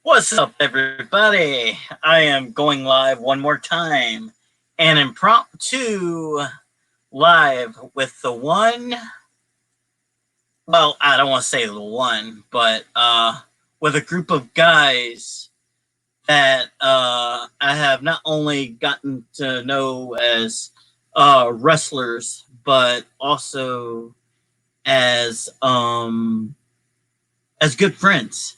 What's up, everybody? I am going live one more time. An impromptu live with the one. Well, I don't want to say the one, but with a group of guys that I have not only gotten to know as wrestlers, but also as good friends.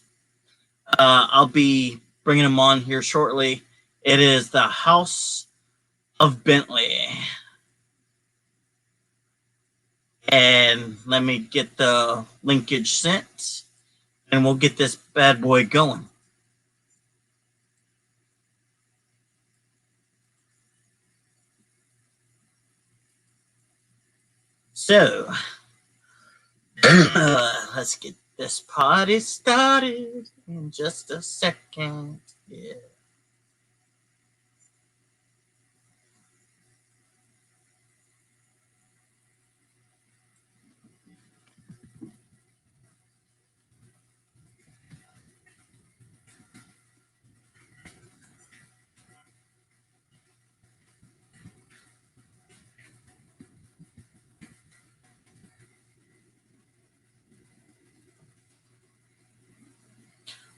I'll be bringing them on here shortly. It is the House of Bentley. And let me get the linkage sent, and we'll get this bad boy going. So, let's get this party started in just a second. Yeah.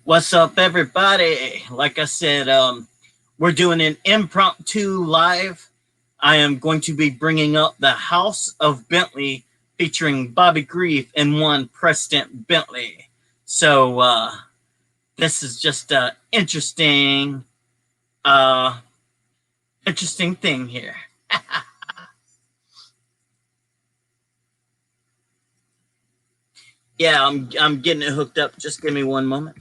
What's up, everybody? Like I said, we're doing an impromptu live. I am going to be bringing up the House of Bentley featuring Bobby Grief and one President Bentley. So this is just an interesting thing here. Yeah, I'm getting it hooked up. Just give me one moment.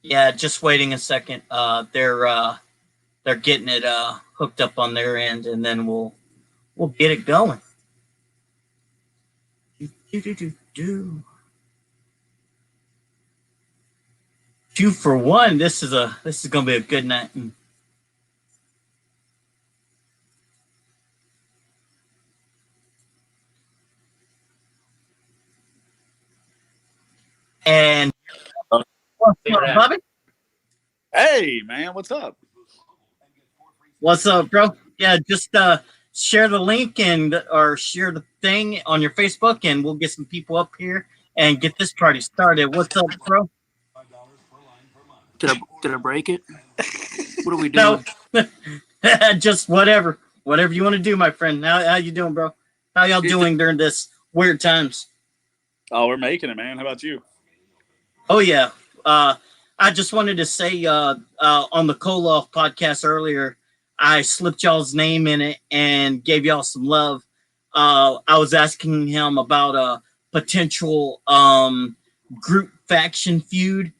Yeah, just waiting a second. They're getting it hooked up on their end, and then we'll get it going. Do. 2 for 1. This is gonna be a good night. And what's up, Bobby? Hey man, what's up? What's up, bro? Yeah, just share the link or share the thing on your Facebook, and we'll get some people up here and get this party started. What's up, bro? Did I break it? What are we doing? No, just whatever you want to do, my friend. How you doing, bro? How y'all doing during this weird times? Oh, we're making it, man. How about you? Oh yeah. I just wanted to say on the Koloff podcast earlier, I slipped y'all's name in it and gave y'all some love. I was asking him about a potential group faction feud,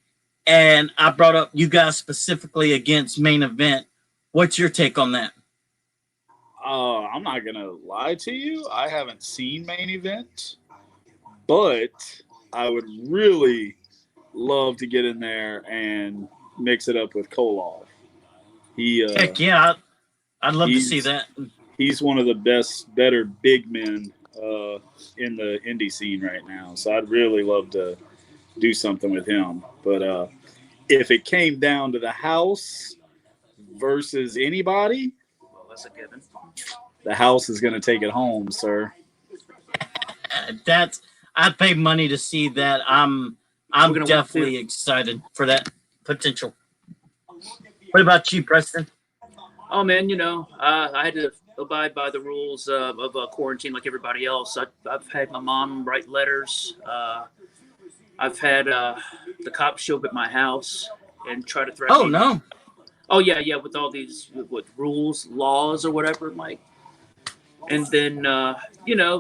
and I brought up you guys specifically against Main Event. What's your take on that? I'm not gonna lie to you. I haven't seen Main Event, but I would really love to get in there and mix it up with Koloff. Heck yeah, I'd love to see that. He's one of the better big men in the indie scene right now. So I'd really love to do something with him. But if it came down to the house versus anybody, Well, that's a given. The house is going to take it home, sir. I'd pay money to see that. I'm definitely excited for that potential. What about you, Preston? Oh man, I had to abide by the rules of quarantine like everybody else. I've had my mom write letters. I've had the cops show up at my house and try to threaten me. Oh no! Oh yeah, with all these rules, laws, or whatever, Mike. And then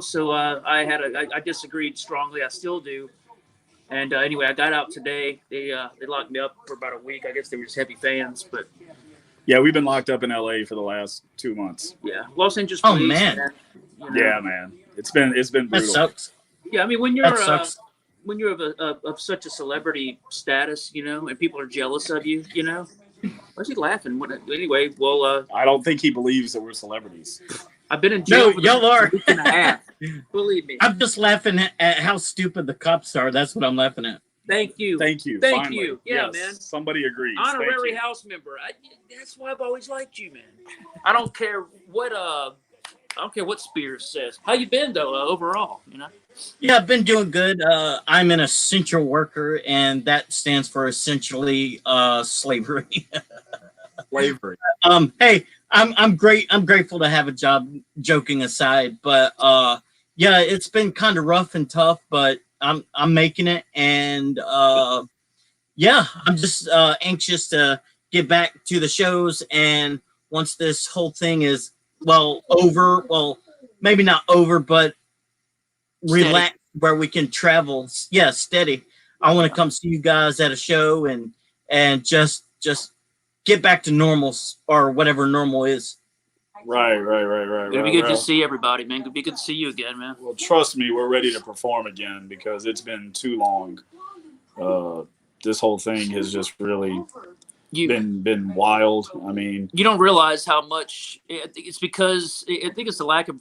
so I disagreed strongly. I still do. And anyway, I got out today. They locked me up for about a week. I guess they were just heavy fans, but yeah, we've been locked up in LA for the last 2 months. Yeah, Los Angeles police. Oh man. Man, Yeah, man, it's been brutal. That sucks. Yeah, I mean when you're that sucks. when you're of such a celebrity status, you know, and people are jealous of you, you know. Why's he laughing? Anyway, well, I don't think he believes that we're celebrities. I've been in jail for y'all are. a week and a half. Believe me. I'm just laughing at how stupid the cops are. That's what I'm laughing at. Thank you. Thank you. Thank Finally. you. Yeah, yes, man. Somebody agrees. Honorary House member. That's why I've always liked you, man. I don't care what Spears says. How you been though, overall? You know. Yeah, I've been doing good. I'm an essential worker, and that stands for essentially slavery. Slavery. Hey, I'm great. I'm grateful to have a job. Joking aside, but yeah, it's been kind of rough and tough, but I'm making it, and yeah, I'm just anxious to get back to the shows. And once this whole thing is over, maybe not over, but relax, where we can travel. Yeah, steady. I want to come see you guys at a show and just get back to normal, or whatever normal is. Right. It'll be good to see everybody, man. It'll be good to see you again, man. Well, trust me, we're ready to perform again because it's been too long. This whole thing has just really been wild. I mean, you don't realize how much it's because I think it's the lack of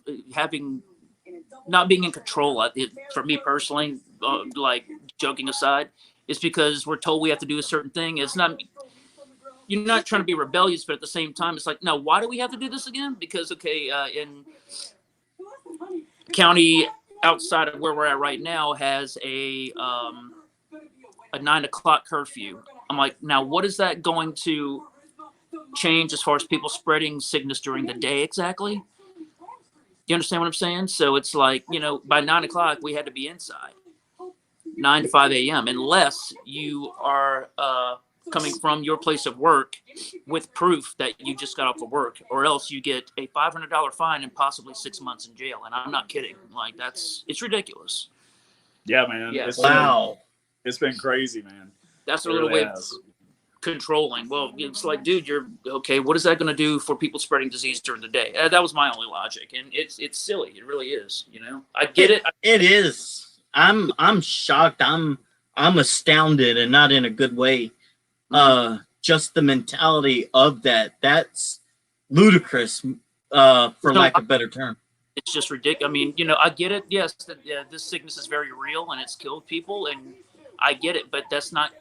not being in control. For me personally, like joking aside, it's because we're told we have to do a certain thing. It's not. You're not trying to be rebellious, but at the same time, it's like, no, why do we have to do this again? Because, in county outside of where we're at right now has a 9 o'clock curfew. I'm like, now what is that going to change as far as people spreading sickness during the day exactly? You understand what I'm saying? So it's like, you know, by 9 o'clock, we had to be inside 9 to 5 a.m. unless you are coming from your place of work with proof that you just got off of work, or else you get a $500 fine and possibly 6 months in jail. And I'm not kidding. Like, it's ridiculous. Yeah, man. Yeah. It's been crazy, man. That's a little way of controlling. Well, it's like, dude, you're okay. What is that going to do for people spreading disease during the day? That was my only logic. And it's silly. It really is. You know, I get it. It is. I'm shocked. I'm astounded, and not in a good way. Just the mentality of that's ludicrous, for lack of a better term. It's just ridiculous. I mean, you know, I get it. Yes, this sickness is very real and it's killed people, and I get it. But that's not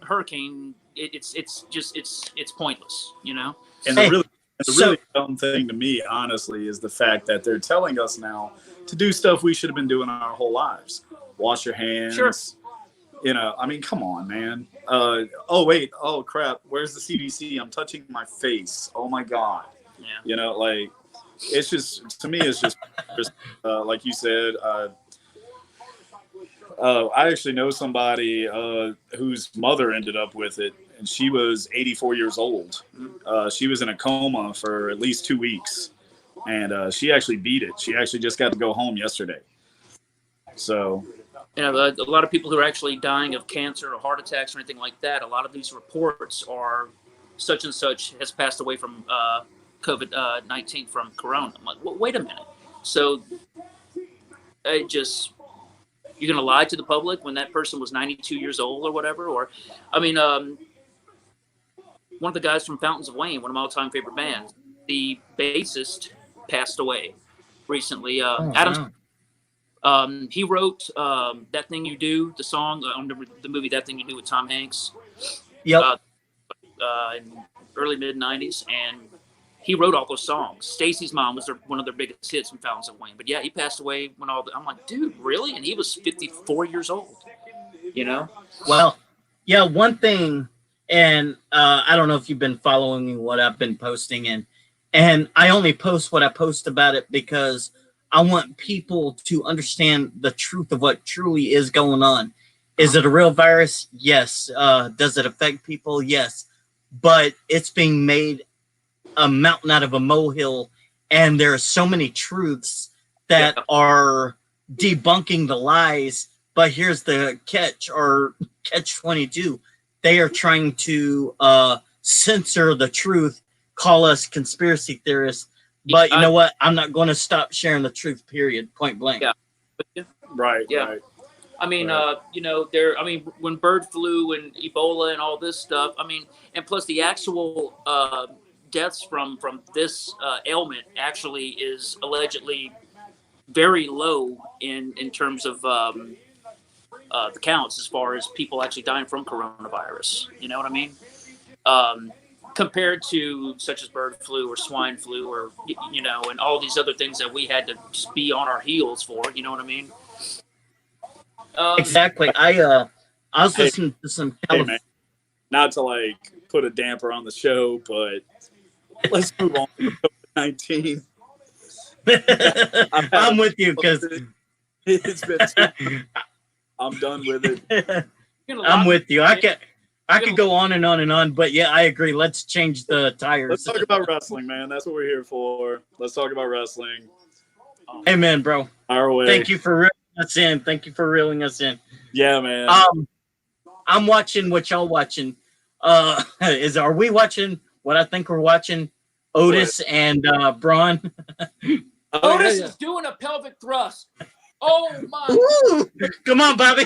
hurricane. It's pointless. You know. And the really dumb thing to me, honestly, is the fact that they're telling us now to do stuff we should have been doing our whole lives. Wash your hands. Sure. You know, I mean, come on, man. Oh, wait. Oh, crap. Where's the CDC? I'm touching my face. Oh, my God. Yeah. You know, like, it's just, to me, it's just like you said, I actually know somebody whose mother ended up with it, and she was 84 years old. She was in a coma for at least 2 weeks, and she actually beat it. She actually just got to go home yesterday. So... You know, a lot of people who are actually dying of cancer or heart attacks or anything like that, a lot of these reports are such and such has passed away from COVID-19 from corona. I'm like, well, wait a minute. So you're going to lie to the public when that person was 92 years old or whatever? Or, I mean, one of the guys from Fountains of Wayne, one of my all-time favorite bands, the bassist passed away recently. Adam. He wrote That Thing You Do, the song on the movie That Thing You Do with Tom Hanks. Yep. In early mid-90s, and he wrote all those songs. Stacy's Mom was one of their biggest hits from Fountains of Wayne. But yeah, he passed away when I'm like, dude, really? And he was 54 years old. You know? Well, yeah, one thing, and I don't know if you've been following what I've been posting, and I only post what I post about it because I want people to understand the truth of what truly is going on. Is it a real virus? Yes. Does it affect people? Yes. But it's being made a mountain out of a molehill, and there are so many truths that are debunking the lies. But here's the catch, or catch 22. They are trying to censor the truth, call us conspiracy theorists. But you know what? I'm not going to stop sharing the truth, period, point blank. Yeah. Right. Yeah. Right. I mean, Right. when bird flu and Ebola and all this stuff, I mean, and plus the actual deaths from this ailment actually is allegedly very low in terms of the counts as far as people actually dying from coronavirus. You know what I mean? Compared to such as bird flu or swine flu or and all these other things that we had to just be on our heels for. You know what I mean? Exactly. I was Hey, listening to some hey, man. Not to like put a damper on the show, but let's move on to COVID-19. I'm with you because it's been. I'm done with it. I'm with you. I could go on and on and on, but yeah, I agree. Let's change the tires. Let's talk about wrestling, man. That's what we're here for. Let's talk about wrestling. Amen, bro. Our way. Thank you for reeling us in. Thank you for reeling us in. Yeah, man. I'm watching what y'all watching. Are we watching what I think we're watching? Otis and Braun. Otis is doing a pelvic thrust. Oh my! Ooh, come on, Bobby.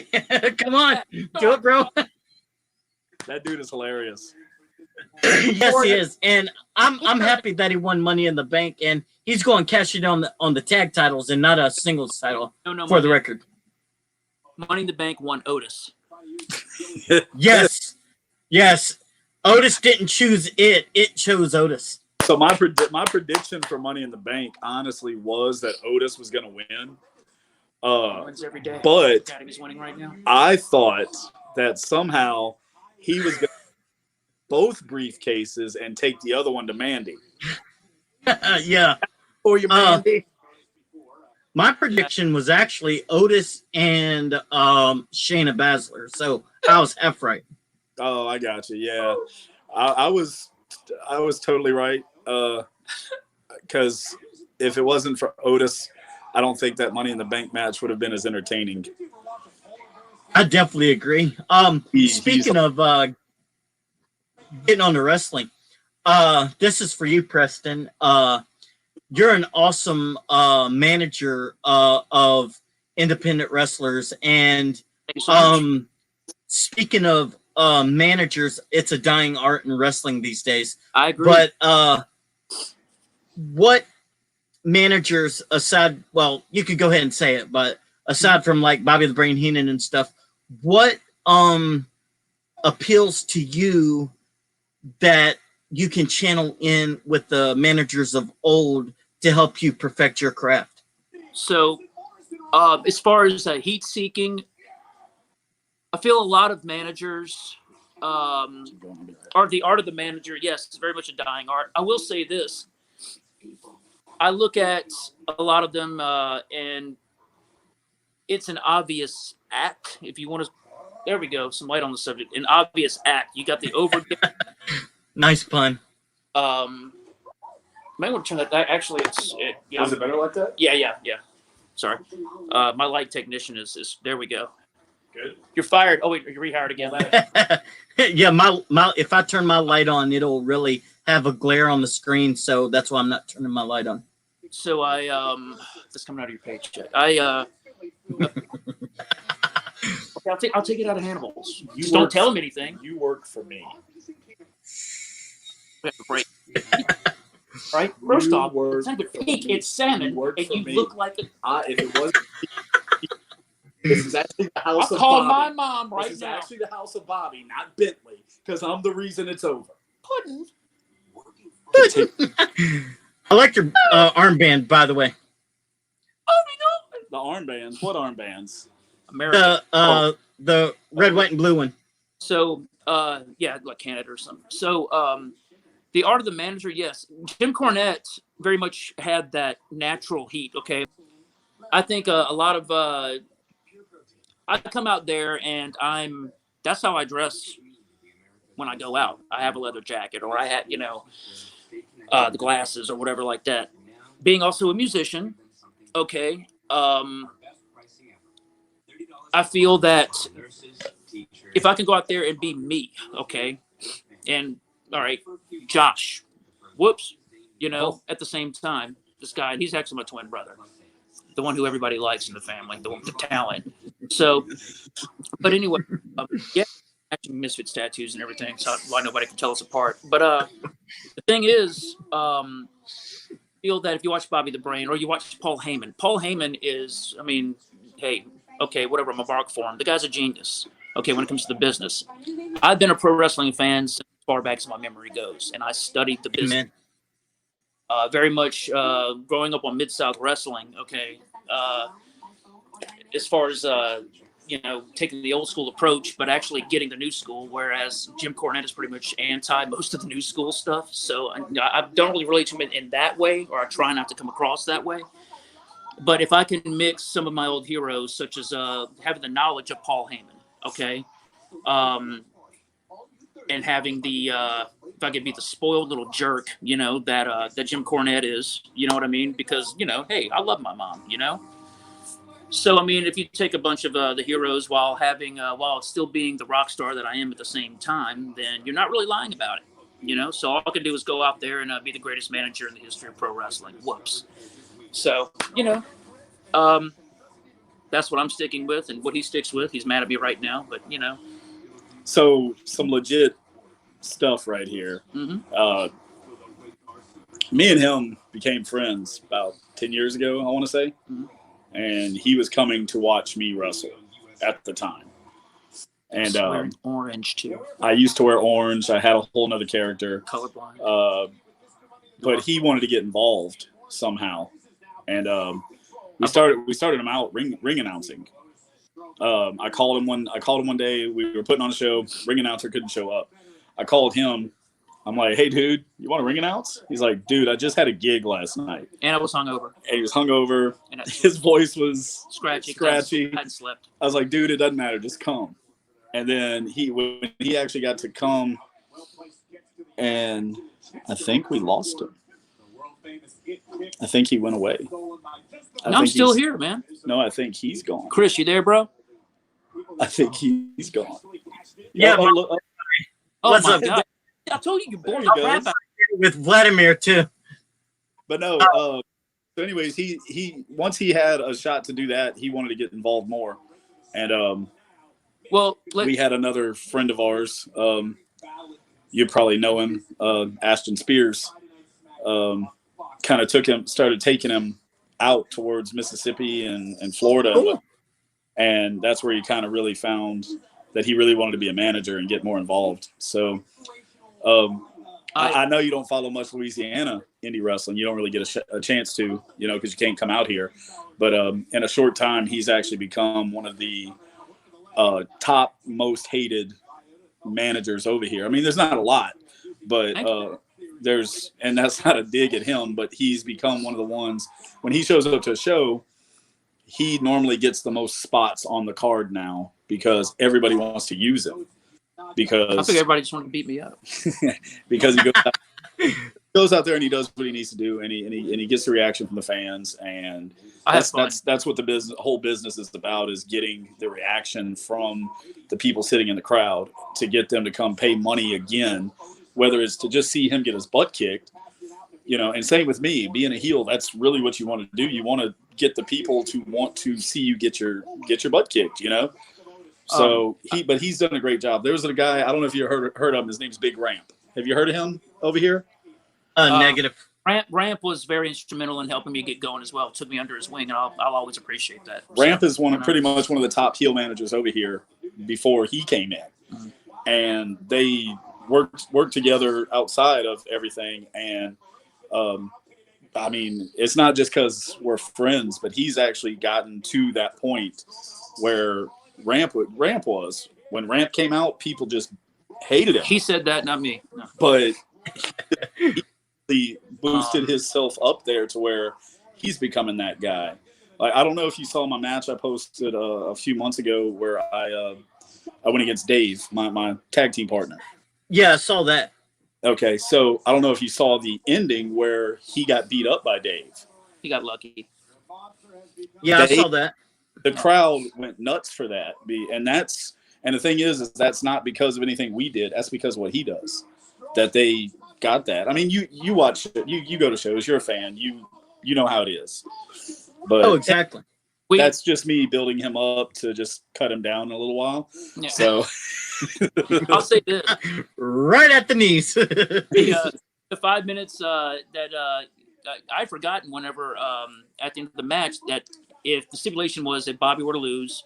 Come on, do it, bro. That dude is hilarious. Yes, he is, and I'm happy that he won Money in the Bank, and he's going to cash it on the tag titles and not a singles title. No, for the record. Money in the Bank won Otis. Yes. Otis didn't choose it; it chose Otis. So my prediction for Money in the Bank, honestly, was that Otis was going to win. Wins every day. But Academy's winning right now. I thought that somehow he was going to both briefcases and take the other one to Mandy. Yeah. For you, Mandy. My prediction was actually Otis and Shayna Baszler. So I was half right. Oh, I got you. Yeah, I was totally right. Because if it wasn't for Otis, I don't think that Money in the Bank match would have been as entertaining. I definitely agree. Speaking of getting on to wrestling, this is for you, Preston. You're an awesome manager of independent wrestlers, and speaking of managers, it's a dying art in wrestling these days. I agree. But what managers aside? Well, you could go ahead and say it, but aside from like Bobby the Brain Heenan and stuff, what appeals to you that you can channel in with the managers of old to help you perfect your craft? So, as far as heat seeking, I feel a lot of managers are the art of the manager. Yes, it's very much a dying art. I will say this. I look at a lot of them and it's an obvious act. If you want to, there we go. Some light on the subject. An obvious act. You got the over. Nice pun. Might want to turn that. Actually, yeah. Was it better like that? Yeah. Sorry. My light technician is there we go. Good. You're fired. Oh wait, you're rehired again. Yeah, my if I turn my light on, it'll really have a glare on the screen, so that's why I'm not turning my light on. So that's coming out of your paycheck. Okay, I'll take it out of Hannibal's. Just don't tell him anything. You work for me. We have a break. Right? First off, it's not even pig, it's salmon, and you look like a... If it wasn't... This is actually the house I'll of call Bobby. my mom right now. This is actually the house of Bobby, not Bentley, because I'm the reason it's over. Pudding. I like your armband, by the way. Oh, the armbands? What armbands? America. The red, white, and blue one. So, yeah, like Canada or something. So, the art of the manager, yes. Jim Cornette very much had that natural heat, okay? I think a lot of... I come out there and that's how I dress when I go out. I have a leather jacket or I had, the glasses or whatever like that. Being also a musician, okay. I feel that if I can go out there and be me, okay. And all right, Josh, whoops, at the same time, this guy, he's actually my twin brother. the one who everybody likes in the family, the one with the talent. So, but anyway, yeah, matching Misfits tattoos and everything, so why nobody can tell us apart. But the thing is, feel that if you watch Bobby the Brain or you watch Paul Heyman is, I mean, hey, okay, whatever, I'm a bark for him. The guy's a genius. Okay, when it comes to the business, I've been a pro wrestling fan since as far back as my memory goes, and I studied the business. Very much growing up on Mid-South Wrestling, okay, as far as, taking the old school approach, but actually getting the new school, whereas Jim Cornette is pretty much anti most of the new school stuff. So I don't really relate to him in that way, or I try not to come across that way. But if I can mix some of my old heroes, such as having the knowledge of Paul Heyman, okay, and having the if I could be the spoiled little jerk, that Jim Cornette is, you know what I mean? Because hey, I love my mom, So I mean, if you take a bunch of the heroes while still being the rock star that I am at the same time, then you're not really lying about it, So all I can do is go out there and be the greatest manager in the history of pro wrestling. Whoops. So that's what I'm sticking with, and what he sticks with. He's mad at me right now, but So some legit stuff right here. Mm-hmm. Me and him became friends about 10 years ago, I want to say. Mm-hmm. And he was coming to watch me wrestle at the time. And wearing orange too. I used to wear orange. I had a whole nother character. Colorblind. But he wanted to get involved somehow. And we started him out ring announcing. I called him one day. We were putting on a show. Ring announcer couldn't show up. I called him. I'm like, hey, dude, you want to ring announce? He's like, dude, I just had a gig last night. And I was hungover. And he was hungover. And his voice was scratchy. I hadn't slept. I was like, dude, it doesn't matter. Just come. And then when he actually got to come, and I think we lost him. I think he went away. I'm still here, man. No, I think he's gone. Chris, you there, bro? I think he's gone. Yeah. Oh What's my up? God. I told you bored the crap out. With Vladimir too. But no, so anyways, he once he had a shot to do that, he wanted to get involved more. And we had another friend of ours, you probably know him, Ashton Spears, kind of started taking him out towards Mississippi and Florida. Cool. And that's where he kind of really found that he really wanted to be a manager and get more involved. So I know you don't follow much Louisiana indie wrestling. You don't really get a chance to, because you can't come out here. But in a short time, he's actually become one of the top most hated managers over here. I mean, there's not a lot, but and that's not a dig at him, but he's become one of the ones, when he shows up to a show, he normally gets the most spots on the card now because everybody wants to use him. Because I think everybody just wanted to beat me up. Because he goes out there and he does what he needs to do, and he gets the reaction from the fans, and that's what the whole business is about, is getting the reaction from the people sitting in the crowd to get them to come pay money again, whether it's to just see him get his butt kicked, and same with me, being a heel, that's really what you want to do. You want to get the people to want to see you get your butt kicked, So but he's done a great job. There was a guy, I don't know if you heard of him. His name's Big Ramp. Have you heard of him over here? Negative. Ramp was very instrumental in helping me get going as well. Took me under his wing, and I'll always appreciate that. Ramp is pretty much one of the top heel managers over here before he came in. Mm-hmm. And they worked together outside of everything. And I mean, it's not just because we're friends, but he's actually gotten to that point where Ramp was. When Ramp came out, people just hated him. He said that, not me. No. But he boosted himself up there to where he's becoming that guy. Like, I don't know if you saw my match I posted a few months ago where I went against Dave, my tag team partner. Yeah, I saw that. Okay, so I don't know if you saw the ending where he got beat up by Dave. He got lucky. Yeah, I saw that. The crowd went nuts for that. And the thing is that's not because of anything we did. That's because of what he does. That they got that. I mean, you watch it. You go to shows. You're a fan. You know how it is. But Oh, exactly. that's just me building him up to just cut him down in a little while. Yeah. So I'll say this. Right at the knees. The 5 minutes that I'd forgotten whenever at the end of the match that if the stipulation was that Bobby were to lose,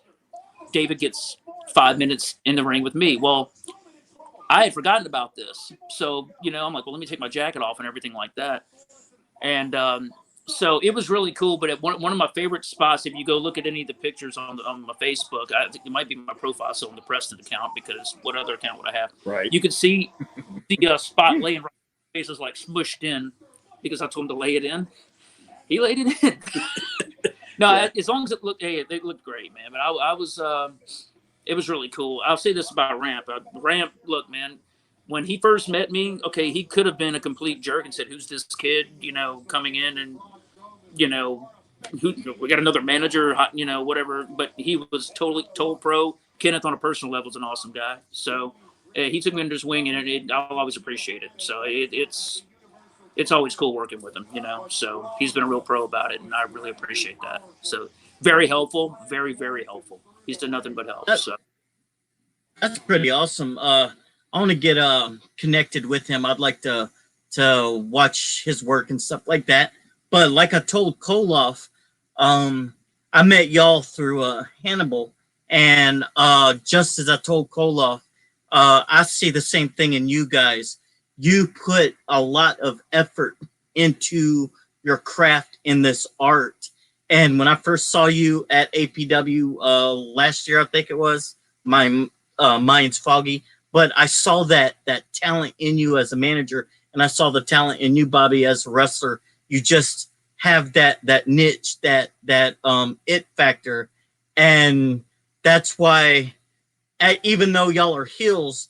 David gets 5 minutes in the ring with me. Well, I had forgotten about this. So, I'm like, well, let me take my jacket off and everything like that. And so it was really cool. But one of my favorite spots, if you go look at any of the pictures on my Facebook, I think it might be my profile, so on the Preston account, because what other account would I have? Right. You could see the spot laying right, face was like smushed in because I told him to lay it in. He laid it in. No, yeah. As long as it looked, hey, it looked great, man. But I was, it was really cool. I'll say this about Ramp. Ramp, look, man, when he first met me, okay, he could have been a complete jerk and said, "Who's this kid, coming in and, we got another manager, whatever." But he was total pro. Kenneth, on a personal level, is an awesome guy. So he took me under his wing, and I'll always appreciate it. So it's always cool working with him, So he's been a real pro about it, and I really appreciate that. So very helpful, very, very helpful. He's done nothing but help. That's pretty awesome. I want to get connected with him. I'd like to watch his work and stuff like that. But like I told Koloff, I met y'all through Hannibal, and just as I told Koloff, I see the same thing in you guys. You put a lot of effort into your craft in this art. And when I first saw you at APW last year, I think it was, my mind's foggy, but I saw that talent in you as a manager, and I saw the talent in you, Bobby, as a wrestler. You just have that niche, that it factor. And that's why, even though y'all are heels,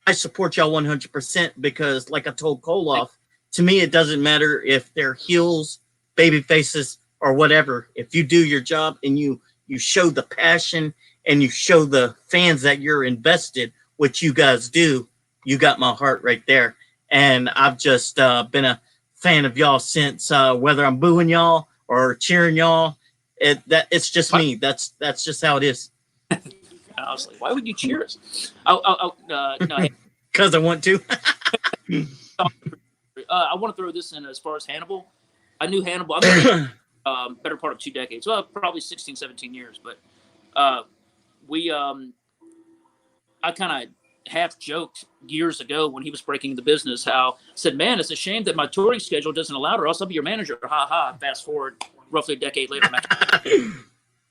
I support y'all 100% because, like I told Koloff, to me, it doesn't matter if they're heels, baby faces, or whatever. If you do your job and you show the passion and you show the fans that you're invested, which you guys do, you got my heart right there. And I've just been a fan of y'all since, whether I'm booing y'all or cheering y'all. It's just me. That's just how it is. I was like, why would you cheer us? No, because I want to. I want to throw this in as far as Hannibal. I knew Hannibal. I mean, better part of 2 decades. Well, probably 16, 17 years. But I kind of half joked years ago when he was breaking the business, how I said, "Man, it's a shame that my touring schedule doesn't allow it, or else I'll be your manager." Ha ha. Fast forward roughly a decade later.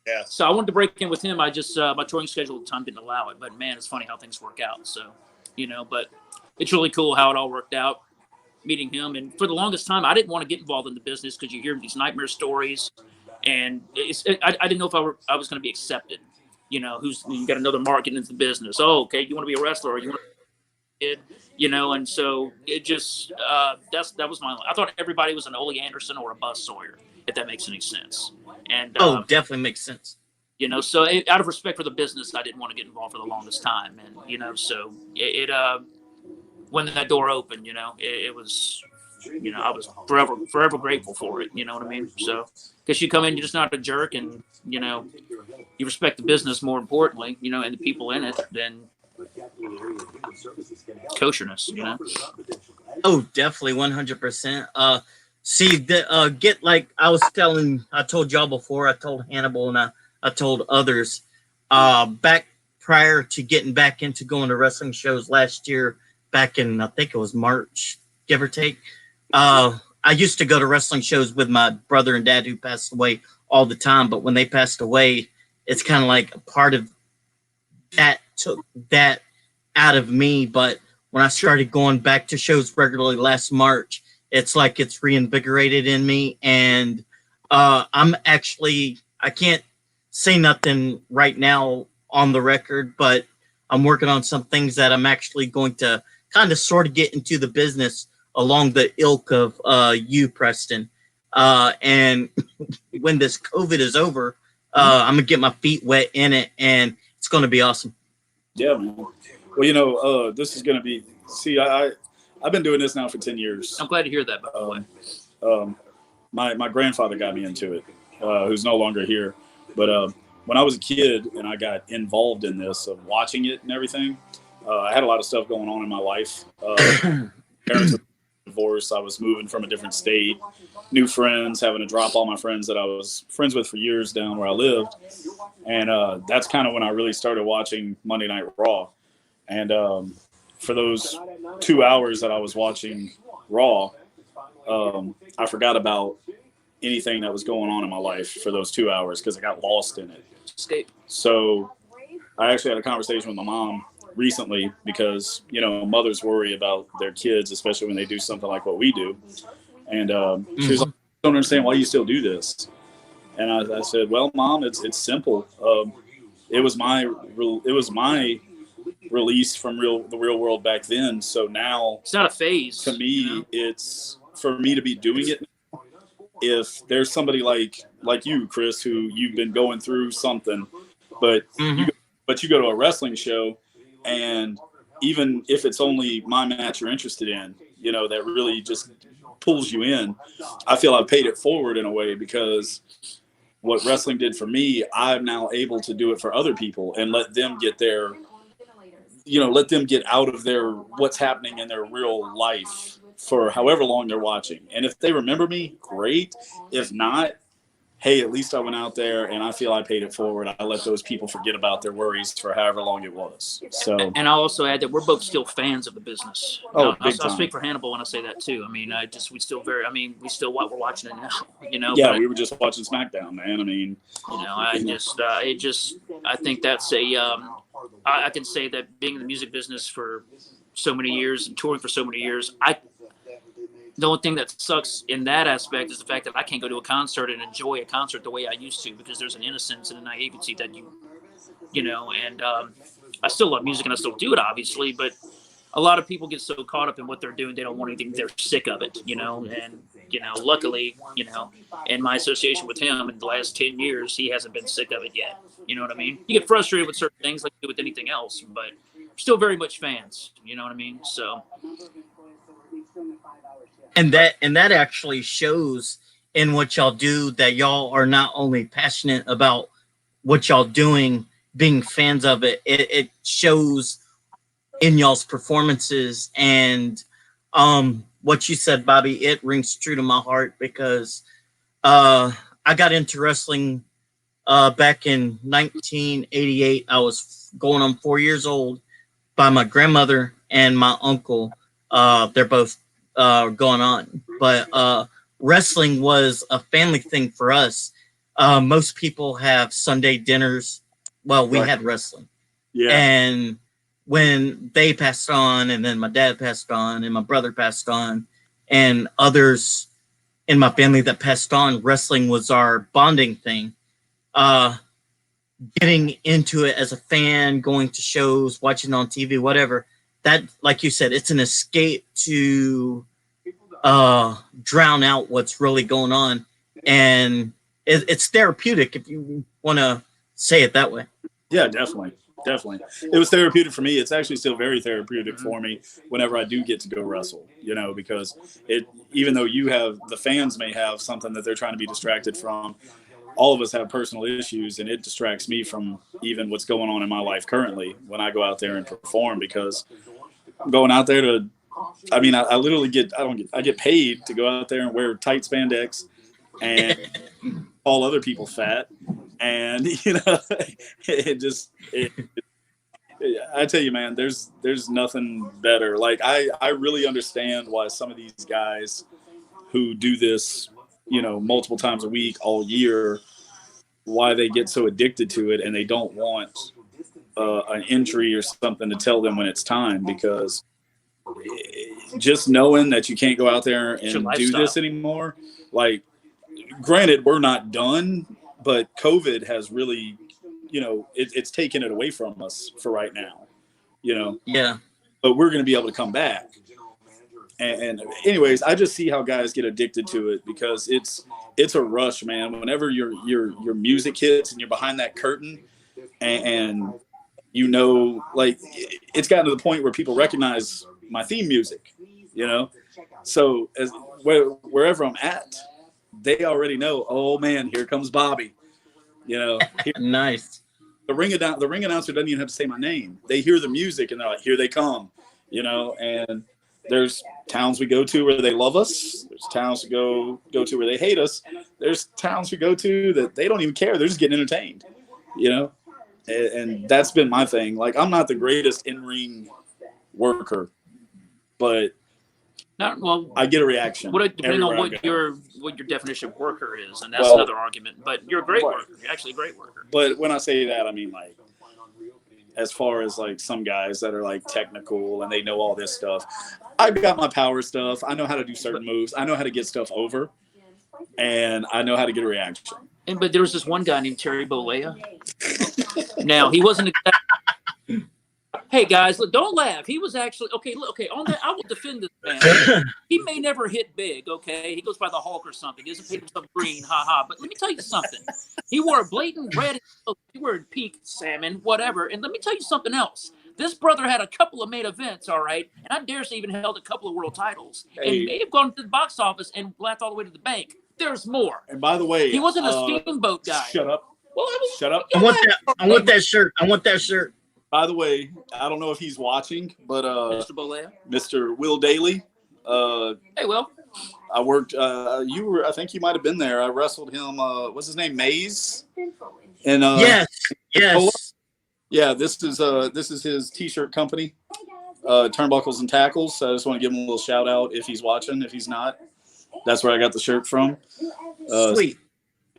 Yeah. So I wanted to break in with him. I just my touring schedule at the time didn't allow it. But man, it's funny how things work out. So, but it's really cool how it all worked out. Meeting him, and for the longest time, I didn't want to get involved in the business because you hear these nightmare stories, and I didn't know if I was going to be accepted. You got another market into the business. Oh, okay, you want to be a wrestler, or you want to be, and so it just that was my. I thought everybody was an Ole Anderson or a Buzz Sawyer, if that makes any sense. And definitely makes sense. So out of respect for the business, I didn't want to get involved for the longest time, and so it when that door opened, it was, I was forever grateful for it. You know what I mean? So, because you come in, you're just not a jerk, and you respect the business more importantly, and the people in it than kosherness. Oh, definitely 100%. See, get like I told y'all before. I told Hannibal and I told others back prior to getting back into going to wrestling shows last year. Back in, I think it was March, give or take. I used to go to wrestling shows with my brother and dad who passed away all the time. But when they passed away, it's kind of like a part of that took that out of me. But when I started going back to shows regularly last March, it's like it's reinvigorated in me. And I can't say nothing right now on the record, but I'm working on some things that I'm actually going to kind of sort of get into the business along the ilk of you, Preston. And when this COVID is over, I'm going to get my feet wet in it, and it's going to be awesome. Yeah, man. Well, this is going to be, I've been doing this now for 10 years. I'm glad to hear that, by the way. My grandfather got me into it. who's no longer here. But when I was a kid and I got involved in this of watching it and everything, I had a lot of stuff going on in my life. Parents were divorced. I was moving from a different state, new friends, having to drop all my friends that I was friends with for years down where I lived. And that's kind of when I really started watching Monday Night Raw. And for those 2 hours that I was watching Raw, I forgot about anything that was going on in my life for those 2 hours because I got lost in it. Escape. So I actually had a conversation with my mom recently because, you know, mothers worry about their kids, especially when they do something like what we do. And she was like, I don't understand why you still do this. And I said, well, Mom, it's simple. It was my release from the real world back then. So now It's not a phase. to me, it's for me to be doing it. If there's somebody like you, Chris, who you've been going through something, but you go to a wrestling show, and even if it's only my match you're interested in, you know, that really just pulls you in, I feel I've paid it forward in a way because what wrestling did for me, I'm now able to do it for other people and let them get out of their what's happening in their real life for however long they're watching. And if they remember me, great. If not, hey, at least I went out there and I feel I paid it forward. I let those people forget about their worries for however long it was. So, and I'll also add that we're both still fans of the business. Oh, I'll time. speak for Hannibal when I say that too. I mean, we're watching it now, you know. Yeah, but, we were just watching SmackDown, man. I mean, you know, I think that's I can say that being in the music business for so many years and touring for so many years, the only thing that sucks in that aspect is the fact that I can't go to a concert and enjoy a concert the way I used to because there's an innocence and a naivety that you know, and I still love music and I still do it, obviously, but a lot of people get so caught up in what they're doing, they don't want anything, they're sick of it, you know, and, you know, luckily, you know, in my association with him in the last 10 years, he hasn't been sick of it yet. You know what I mean? You get frustrated with certain things like you do with anything else, but still very much fans, you know what I mean? So. And that actually shows in what y'all do that y'all are not only passionate about what y'all doing, being fans of it, it shows in y'all's performances. And what you said, Bobby, it rings true to my heart because I got into wrestling back in 1988. I was going on 4 years old by my grandmother and my uncle. They're both going on, but wrestling was a family thing for us. Most people have Sunday dinners. Well, we had wrestling. yeah. And when they passed on, and then my dad passed on, and my brother passed on, and others in my family that passed on, wrestling was our bonding thing. Getting into it as a fan, going to shows, watching on TV, whatever, that, like you said, it's an escape to drown out what's really going on. And it's therapeutic, if you want to say it that way. Yeah, definitely. It was therapeutic for me. It's actually still very therapeutic for me whenever I do get to go wrestle, you know, because even though the fans may have something that they're trying to be distracted from, all of us have personal issues, and it distracts me from even what's going on in my life currently when I go out there and perform, because I'm going out there I literally I get paid to go out there and wear tight spandex and call other people fat. And, you know, I tell you, man, there's nothing better. Like, I really understand why some of these guys who do this, you know, multiple times a week all year, why they get so addicted to it and they don't want an injury or something to tell them when it's time, because just knowing that you can't go out there and do this anymore, like, granted, we're not done, but COVID has really, you know, it's taken it away from us for right now, you know? Yeah. But we're going to be able to come back. And anyways, I just see how guys get addicted to it, because it's a rush, man. Whenever your music hits and you're behind that curtain and you know, like, it's gotten to the point where people recognize my theme music, you know? So wherever I'm at, they already know. Oh man, here comes Bobby. You know, Nice. the ring announcer doesn't even have to say my name. They hear the music and they're like, here they come. You know, and there's towns we go to where they love us. There's towns we go to where they hate us. There's towns we go to that they don't even care. They're just getting entertained. You know, and that's been my thing. Like, I'm not the greatest in-ring worker, but I get a reaction. Depending on what your definition of worker is, and that's another argument. But you're a great worker. You're actually a great worker. But when I say that, I mean, like, as far as like some guys that are like technical and they know all this stuff, I've got my power stuff. I know how to do certain moves. I know how to get stuff over, and I know how to get a reaction. But there was this one guy named Terry Bollea. Now, he wasn't exactly. Hey guys, look, don't laugh. He was actually okay. On that, I will defend this man. He may never hit big. Okay, he goes by the Hulk or something. He doesn't paint himself green, haha. But let me tell you something. He wore a blatant red. He wore pink salmon, whatever. And let me tell you something else. This brother had a couple of main events, all right, and I dare say even held a couple of world titles, and may have gone to the box office and laughed all the way to the bank. There's more. And by the way, he wasn't a steamboat guy. Shut up. Well, shut up. I want that shirt. I want that shirt. By the way, I don't know if he's watching, but Mr. Bollea, Mr. Will Daly. Hey, Will. I worked. You were. I think you might have been there. I wrestled him. What's his name? Maze. And yes. Yeah. This is his T-shirt company. Turnbuckles and Tackles. So I just want to give him a little shout out if he's watching. If he's not, that's where I got the shirt from. Sweet.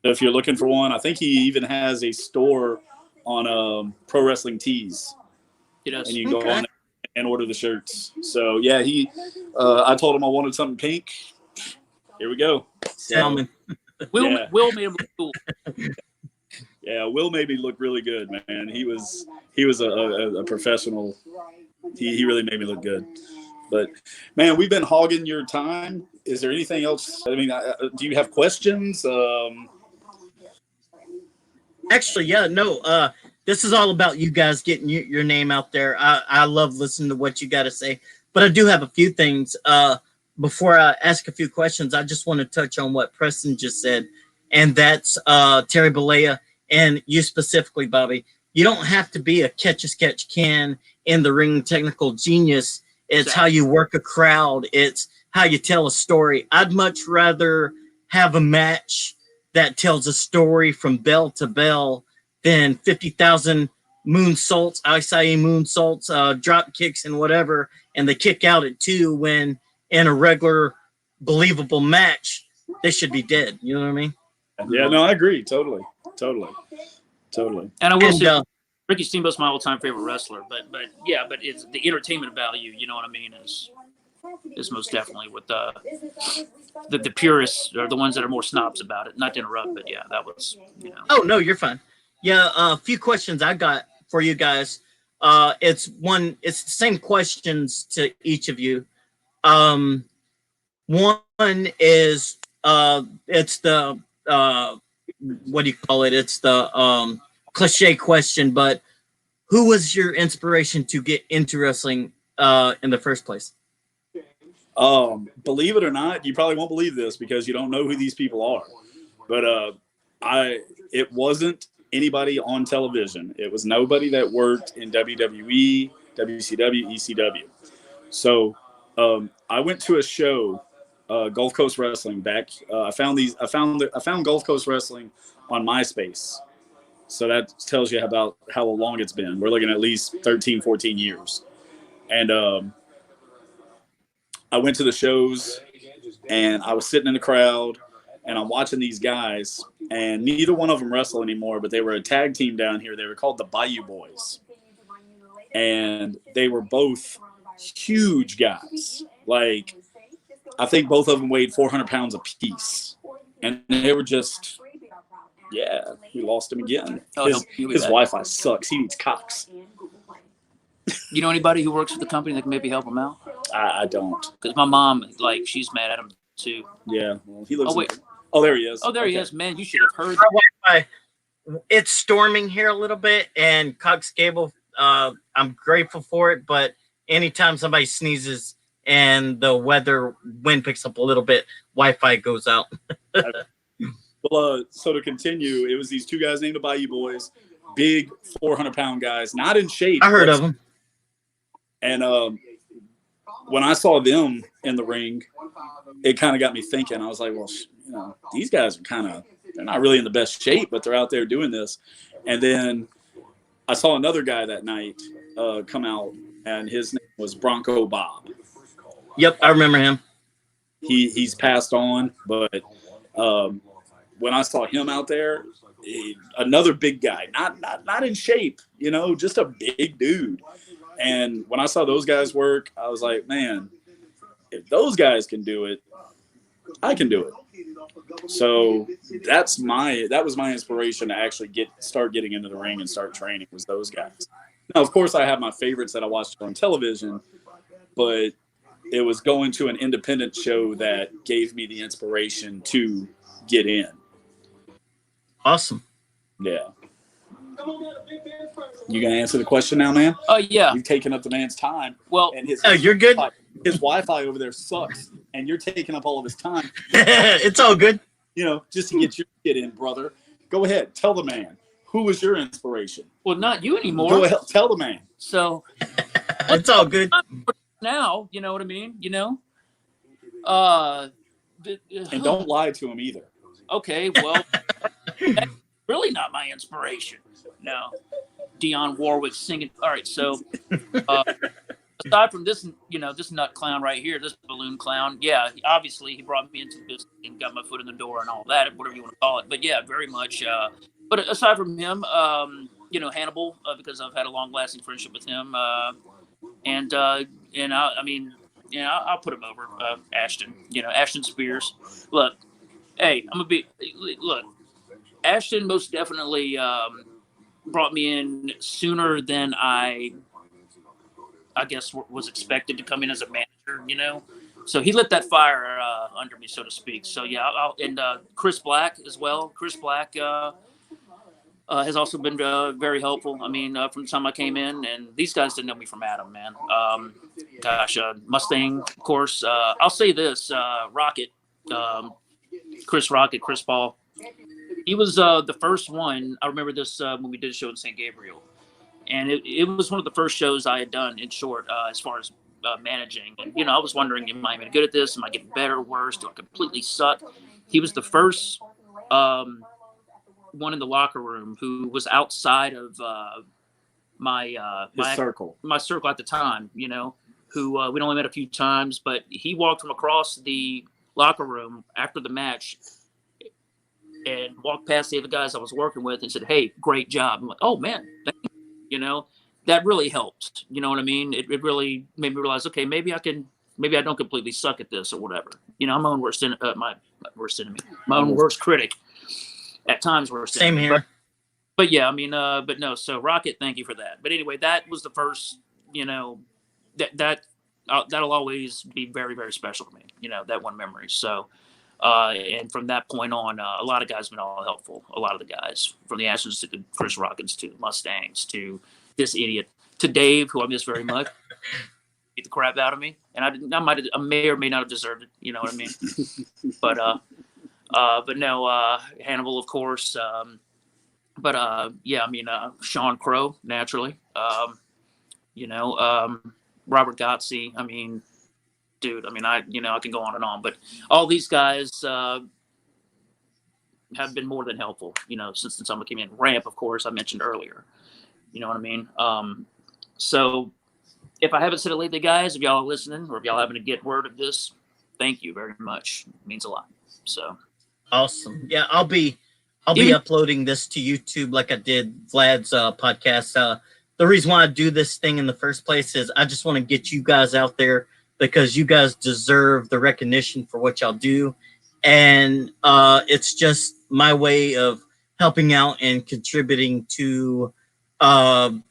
If you're looking for one, I think he even has a store on Pro Wrestling Tees. He does. And you can go on and order the shirts. So yeah, I told him I wanted something pink. Here we go. Salmon. Will made him look cool. Yeah, Will made me look really good, man. He was a professional. He really made me look good. But man, we've been hogging your time. Is there anything else? I mean, do you have questions? Actually, yeah, no. This is all about you guys getting your name out there. I love listening to what you got to say, but I do have a few things. Before I ask a few questions, I just want to touch on what Preston just said, and that's Terry Bollea and you specifically, Bobby. You don't have to be a catch-as-catch can in the ring technical genius. It's how you work a crowd. It's how you tell a story. I'd much rather have a match that tells a story from bell to bell than 50,000 moonsaults, acai moonsaults, drop kicks and whatever, and they kick out at 2 when in a regular believable match, they should be dead. You know what I mean? Yeah, no, I agree. Totally. And I will say, Ricky Steamboat's my all-time favorite wrestler, but it's the entertainment value, you know what I mean, is most definitely what the purists are the ones that are more snobs about it. Not to interrupt, but yeah, that was, you know. Oh no, you're fine. Yeah, a few questions I got for you guys. It's the same questions to each of you. One is it's the what do you call it? It's the cliche question, but who was your inspiration to get into wrestling in the first place? Believe it or not, you probably won't believe this because you don't know who these people are. But it wasn't anybody on television. It was nobody that worked in WWE, WCW, ECW. So I went to a show, Gulf Coast Wrestling back. I found Gulf Coast Wrestling on MySpace. So that tells you about how long it's been. We're looking at least 13, 14 years. And I went to the shows and I was sitting in the crowd and I'm watching these guys, and neither one of them wrestle anymore, but they were a tag team down here. They were called the Bayou Boys. And they were both huge guys. Like, I think both of them weighed 400 pounds apiece. And they were just, yeah, we lost him again. His Wi-Fi sucks. He needs cocks. You know anybody who works for the company that can maybe help him out? I don't. Because my mom, she's mad at him too. Yeah. Well, he lives. Oh, wait. Oh, there he is. Oh, there he is. Man, you should have heard. It's storming here a little bit, and Cox Gable, I'm grateful for it, but anytime somebody sneezes and the wind picks up a little bit, Wi-Fi goes out. Well, so to continue, it was these two guys named the Bayou Boys, big 400-pound guys, not in shape. I heard of them. And when I saw them in the ring, it kind of got me thinking. I was like, well, you know, these guys are they're not really in the best shape, but they're out there doing this. And then I saw another guy that night come out, and his name was Bronco Bob. Yep, I remember him. He's passed on, but when I saw him out there, another big guy, not in shape, you know, just a big dude. And when I saw those guys work, I was like, man, if those guys can do it, I can do it. So that was my inspiration to actually start getting into the ring and start training, was those guys. Now, of course, I have my favorites that I watched on television, but it was going to an independent show that gave me the inspiration to get in. Awesome. Yeah. You gonna answer the question now, man? Oh yeah. You've taken up the man's time. Well, and you're good. His Wi-Fi over there sucks, and you're taking up all of his time. It's all good. You know, just to get your kid in, brother. Go ahead, tell the man. Who was your inspiration? Well, not you anymore. Go ahead, tell the man. So it's all good. Now, you know what I mean? You know? And don't lie to him either. Okay, well, that's really not my inspiration. No. Dionne Warwick singing. All right, so aside from this, you know, this nut clown right here, this balloon clown, yeah, obviously he brought me into the business and got my foot in the door and all that, whatever you want to call it. But yeah, very much. But aside from him, you know, Hannibal, because I've had a long-lasting friendship with him, and I mean, you know, I'll put him over Ashton. You know, Ashton Spears. Look, hey, look, Ashton most definitely brought me in sooner than I guess was expected to come in as a manager, you know. So he lit that fire under me, so to speak. So yeah, and Chris Black as well. Chris Black has also been very helpful. I mean, from the time I came in, and these guys didn't know me from Adam, man. Mustang, of course. I'll say this, Rocket, Chris Paul. He was the first one. I remember this when we did a show in St. Gabriel. And it was one of the first shows I had done, in short, as far as managing. And, you know, I was wondering, am I even good at this? Am I getting better or worse? Do I completely suck? He was the first one in the locker room who was outside of my circle at the time, you know, who we'd only met a few times. But he walked from across the locker room after the match and walked past the other guys I was working with and said, "Hey, great job." I'm like, "Oh man, thank you." You know, that really helped. You know what I mean? It really made me realize, okay, maybe I don't completely suck at this or whatever. You know, I'm my own worst enemy, my own worst critic. At times, worst enemy. Same here. But yeah, I mean, but no. So Rocket, thank you for that. But anyway, that was the first. You know, that'll always be very, very special to me. You know, that one memory. So. And from that point on, a lot of guys have been all helpful. A lot of the guys, from the Astros to the Chris Rockets to Mustangs to this idiot to Dave, who I miss very much, beat the crap out of me, and I may or may not have deserved it. You know what I mean? But no, Hannibal, of course. Yeah, I mean, Sean Crow, naturally. You know, Robert Gotze. I mean. Dude, I mean, I can go on and on, but all these guys have been more than helpful, you know, since the time I came in. Ramp, of course, I mentioned earlier. You know what I mean? So if I haven't said it lately, guys, if y'all are listening or if y'all happen to get word of this, thank you very much. It means a lot. So awesome. Yeah, I'll be uploading this to YouTube like I did Vlad's podcast. The reason why I do this thing in the first place is I just want to get you guys out there, because you guys deserve the recognition for what y'all do. And it's just my way of helping out and contributing to the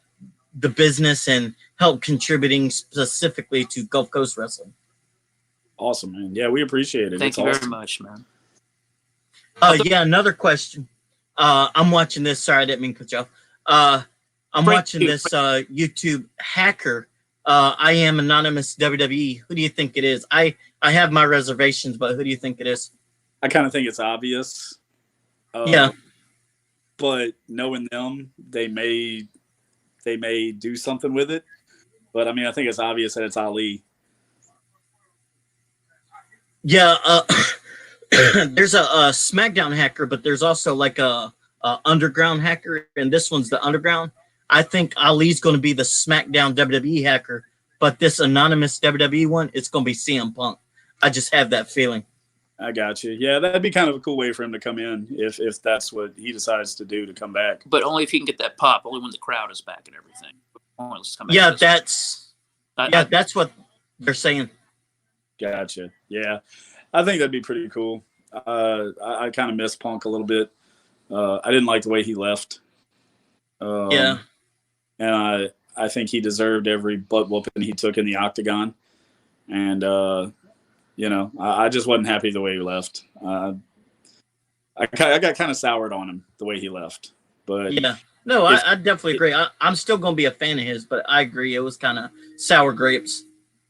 business and help contributing specifically to Gulf Coast Wrestling. Awesome, man. Yeah, we appreciate it. Thank you very much, man. Yeah, another question. I'm watching this. Sorry, I didn't mean to cut you off. I'm watching this YouTube hacker I am anonymous WWE. Who do you think it is? I have my reservations, but who do you think it is? I kind of think it's obvious. Yeah. But knowing them, they may do something with it. But I mean, I think it's obvious that it's Ali. Yeah. There's a SmackDown hacker, but there's also like a underground hacker, and this one's the underground. I think Ali's going to be the SmackDown WWE hacker, but this anonymous WWE one, it's going to be CM Punk. I just have that feeling. I got you. Yeah, that'd be kind of a cool way for him to come in if that's what he decides to do, to come back. But only if he can get that pop, only when the crowd is back and everything. Yeah, that's what they're saying. Gotcha. Yeah, I think that'd be pretty cool. I kind of miss Punk a little bit. I didn't like the way he left. Yeah. And I think he deserved every butt whooping he took in the octagon. And, I just wasn't happy the way he left. I got kind of soured on him the way he left. But yeah. No, I definitely agree. I'm still going to be a fan of his, but I agree. It was kind of sour grapes.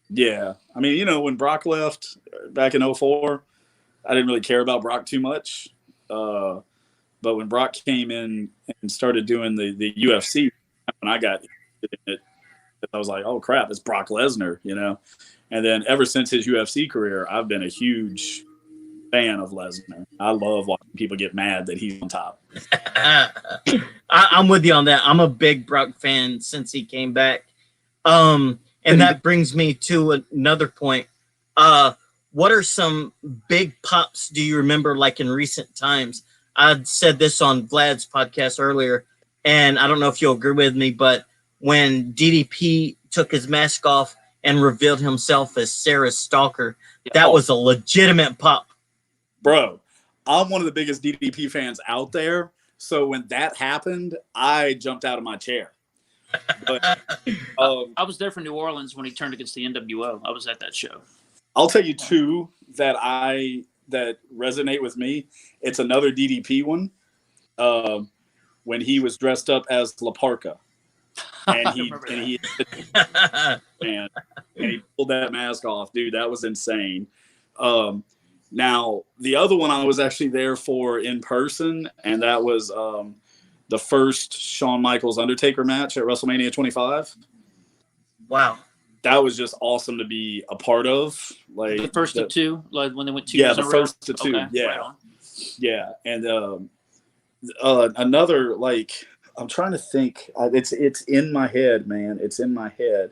Yeah. I mean, when Brock left back in 2004, I didn't really care about Brock too much. But when Brock came in and started doing the UFC, when I got interested in it, I was like, oh, crap, it's Brock Lesnar, And then ever since his UFC career, I've been a huge fan of Lesnar. I love watching people get mad that he's on top. I'm with you on that. I'm a big Brock fan since he came back. And that brings me to another point. What are some big pops do you remember, like in recent times? I said this on Vlad's podcast earlier, and I don't know if you'll agree with me, but when DDP took his mask off and revealed himself as Sarah's stalker, that was a legitimate pop. Bro, I'm one of the biggest DDP fans out there. So when that happened, I jumped out of my chair. But I was there for New Orleans when he turned against the NWO. I was at that show. I'll tell you two that resonate with me. It's another DDP one. When he was dressed up as La Parka. And he pulled that mask off, dude. That was insane. Now the other one I was actually there for in person, and that was the first Shawn Michaels Undertaker match at WrestleMania 25. Wow, that was just awesome to be a part of. Like the first of two, like when they went 2 years years in a row? First of two, okay, yeah, right on. Yeah, and another, like, I'm trying to think. It's in my head, man. It's in my head.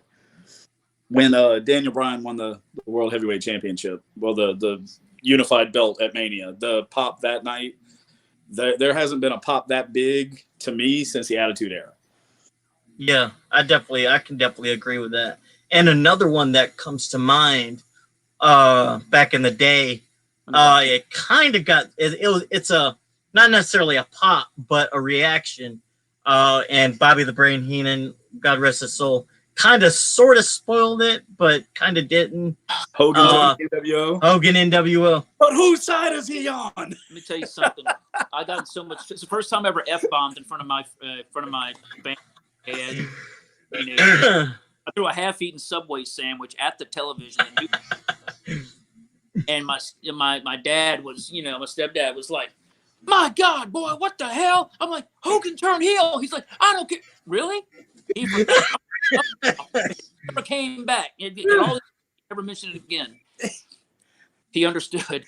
When Daniel Bryan won the World Heavyweight Championship, well, the unified belt at Mania, the pop that night, there hasn't been a pop that big to me since the Attitude Era. Yeah, I can definitely agree with that. And another one that comes to mind, back in the day, it kind of got it's a not necessarily a pop, but a reaction. And Bobby the Brain Heenan, God rest his soul, kind of sort of spoiled it, but kind of didn't. Hogan NWO. But whose side is he on? Let me tell you something. I got so much. It's the first time I ever f-bombed in front of my band. And, I threw a half-eaten Subway sandwich at the television, and my dad was, my stepdad was like, "My God, boy, what the hell?" I'm like, "Hogan turned heel." He's like, "I don't care." Really? He never came back. And all never mentioned it again. He understood.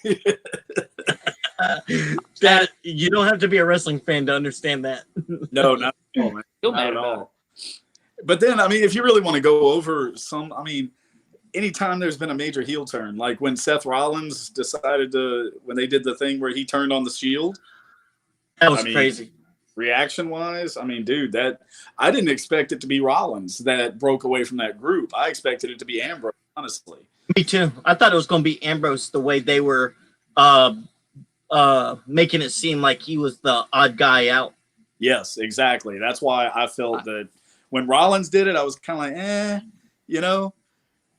That you don't have to be a wrestling fan to understand that. No, not at all, man. Not at all. But then, I mean, if you really want to go over some, I mean, anytime there's been a major heel turn, like when Seth Rollins when they did the thing where he turned on the Shield. That was crazy. Reaction-wise, I mean, dude, I didn't expect it to be Rollins that broke away from that group. I expected it to be Ambrose, honestly. Me too. I thought it was going to be Ambrose the way they were making it seem like he was the odd guy out. Yes, exactly. That's why I felt that when Rollins did it, I was kind of like,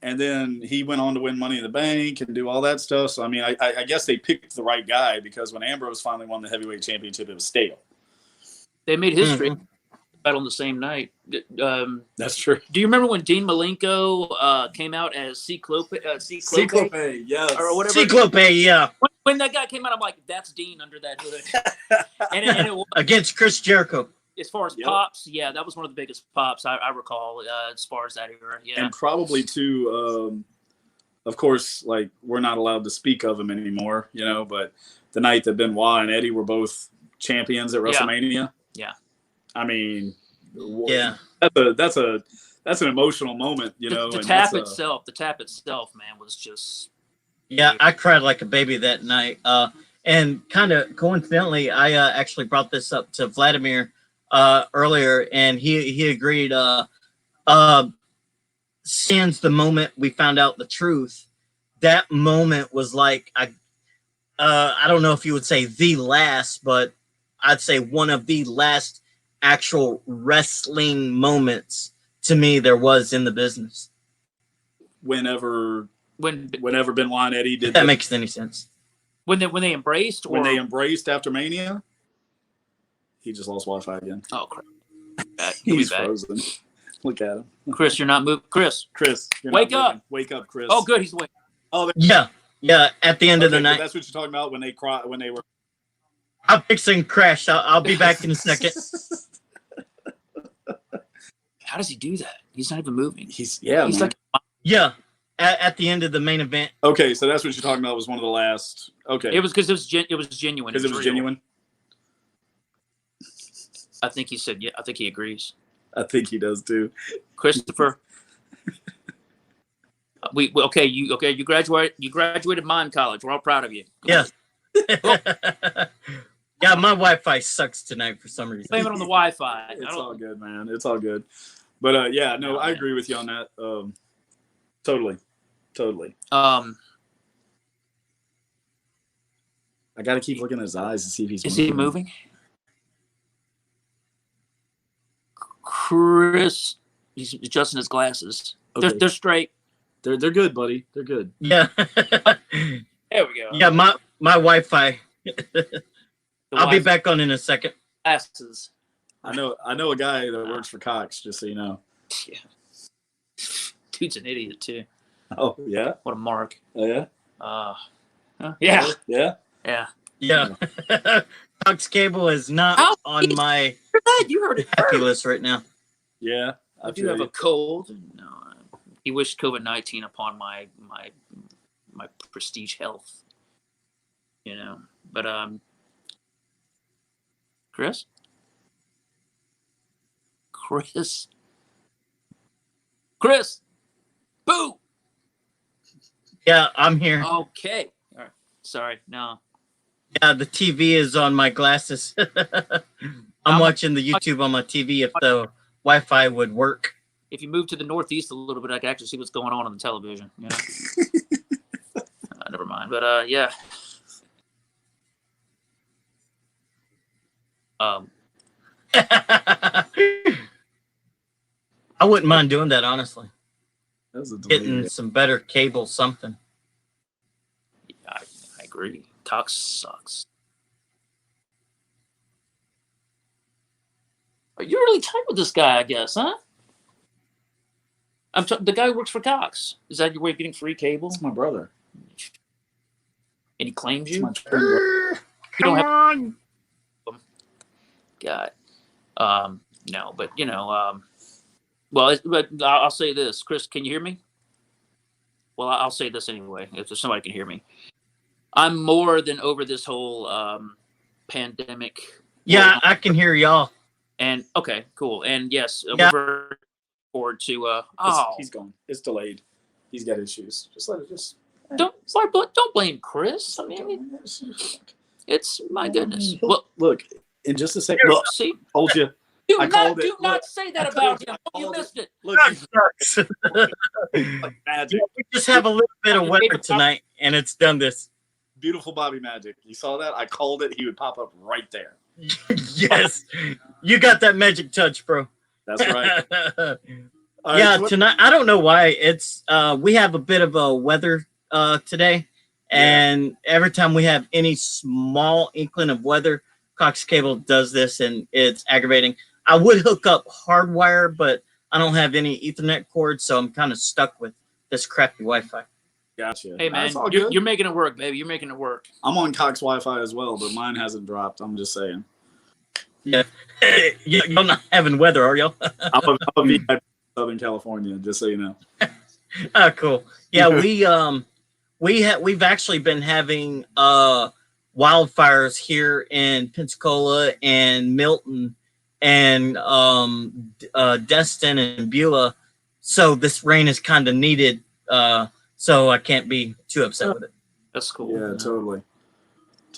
and then he went on to win Money in the Bank and do all that stuff. So, I mean, I guess they picked the right guy, because when Ambrose finally won the heavyweight championship, it was stale. They made history. on the same night. That's true. Do you remember when Dean Malenko came out as Cyclope, yes. or whatever? Cyclope, yeah. When that guy came out, I'm like, that's Dean under that hood. and it was, Against Chris Jericho. as far as pops, yeah, that was one of the biggest pops I recall as far as that era. Yeah, and probably too. Of course, like we're not allowed to speak of him anymore, you know. But the night that Benoit and Eddie were both champions at WrestleMania. Yeah. I mean, Yeah. That's an emotional moment, you know. The tap itself, man, was just. Yeah, I cried like a baby that night. And kind of coincidentally, I actually brought this up to Vladimir earlier, and he agreed. Since the moment we found out the truth, that moment was like I don't know if you would say the last, but I'd say one of the last actual wrestling moments to me there was in the business. Whenever Benoit and Eddie did that makes any sense. When they embraced, when they embraced after Mania, he just lost Wi-Fi again. Oh crap! He's frozen. Look at him, Chris. You're not moving, Chris. You're wake not up! Wake up, Chris. Oh, good. He's awake. Oh, yeah. At the end of the night, that's what you're talking about when they cry when they were. I'm fixing crash. I'll be back in a second. How does he do that? He's not even moving. He's like at the end of the main event. Okay, so that's what you're talking about. Was one of the last. Okay, it was because it was genuine. Because it was genuine. I think he said, yeah. I think he agrees. I think he does too. Christopher. You graduated mime college. We're all proud of you. Yeah. Yeah, my Wi-Fi sucks tonight for some reason. Blame it on the Wi-Fi. It's all good, man. It's all good. But I agree with you on that. Totally. I got to keep looking at his eyes to see if he's. Is he moving? Chris, he's adjusting his glasses. Okay. They're straight. They're good, buddy. They're good. Yeah. There we go. Yeah, my Wi-Fi. I'll be back on in a second. Glasses. I know a guy that works for Cox, just so you know. Yeah. Dude's an idiot too. Oh yeah. What a mark. Oh yeah. Yeah. Yeah. Yeah. Yeah. Cox Cable is not on my you heard it happy list right now. Yeah. I do have a cold. No, he wished COVID-19 upon my prestige health. You know, but Chris, boo. Yeah, I'm here. Okay. All right. Sorry. No. Yeah, the TV is on my glasses. I'm watching the YouTube on my TV if the Wi-Fi would work. If you move to the northeast a little bit, I can actually see what's going on the television. You know? Never mind. But yeah. I wouldn't mind doing that, honestly. Getting some better cable, something. Yeah, I agree. Cox sucks. You're really tight with this guy, I guess, huh? The guy who works for Cox. Is that your way of getting free cable? It's my brother. And he claims you? You don't have God. No, but you know, but I'll say this, Chris, can you hear me? Well, I'll say this anyway, if somebody can hear me. I'm more than over this whole pandemic. Yeah, I can hear y'all. And okay, cool. And yes, yeah. we're forward to he's gone. It's delayed. He's got issues. Just let it don't blame Chris. I mean, it's my goodness. Well, look, in just a second. Look, see, told you. Do not say that about him. You missed it. Look, like magic. We just have a little bit of weather tonight, and it's done this. Beautiful Bobby magic. You saw that? I called it. He would pop up right there. Yes, you got that magic touch, bro. That's right. Yeah, tonight. I don't know why it's. We have a bit of a weather today, and every time we have any small inkling of weather, Cox Cable does this, and it's aggravating. I would hook up hardwire, but I don't have any Ethernet cords, so I'm kind of stuck with this crappy Wi-Fi. Gotcha. Hey man, That's all good. you're making it work, baby. You're making it work. I'm on Cox Wi-Fi as well, but mine hasn't dropped. I'm just saying. Yeah, you're not having weather, are y'all? I'm a VIP in Southern California, just so you know. Oh, cool. Yeah, we've actually been having wildfires here in Pensacola and Milton and Destin and Beulah, so this rain is kind of needed. So I can't be too upset with it. That's cool. Yeah, totally.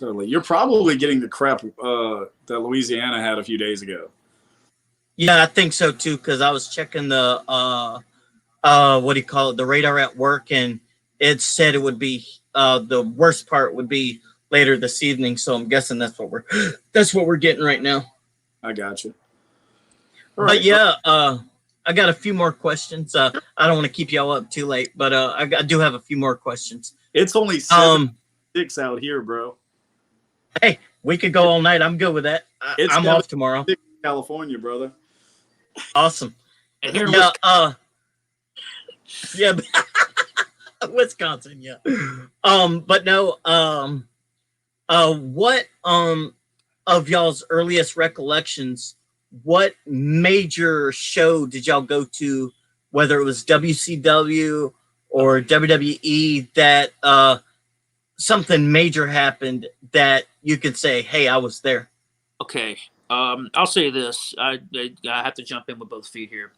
You're probably getting the crap that Louisiana had a few days ago. Yeah, I think so too, because I was checking the what do you call it, the radar at work, and it said it would be the worst part would be later this evening. So I'm guessing that's what we're getting right now. I got you. But yeah, I got a few more questions. I don't want to keep y'all up too late, but I do have a few more questions. It's only 7:06 out here, bro. Hey, we could go all night. I'm good with that. I'm off tomorrow. California, brother. Awesome. And here, yeah, Wisconsin, yeah. But no, what of y'all's earliest recollections, what major show did y'all go to, whether it was WCW or WWE, that something major happened that you could say, hey, I was there? Okay. I'll say this. I have to jump in with both feet here.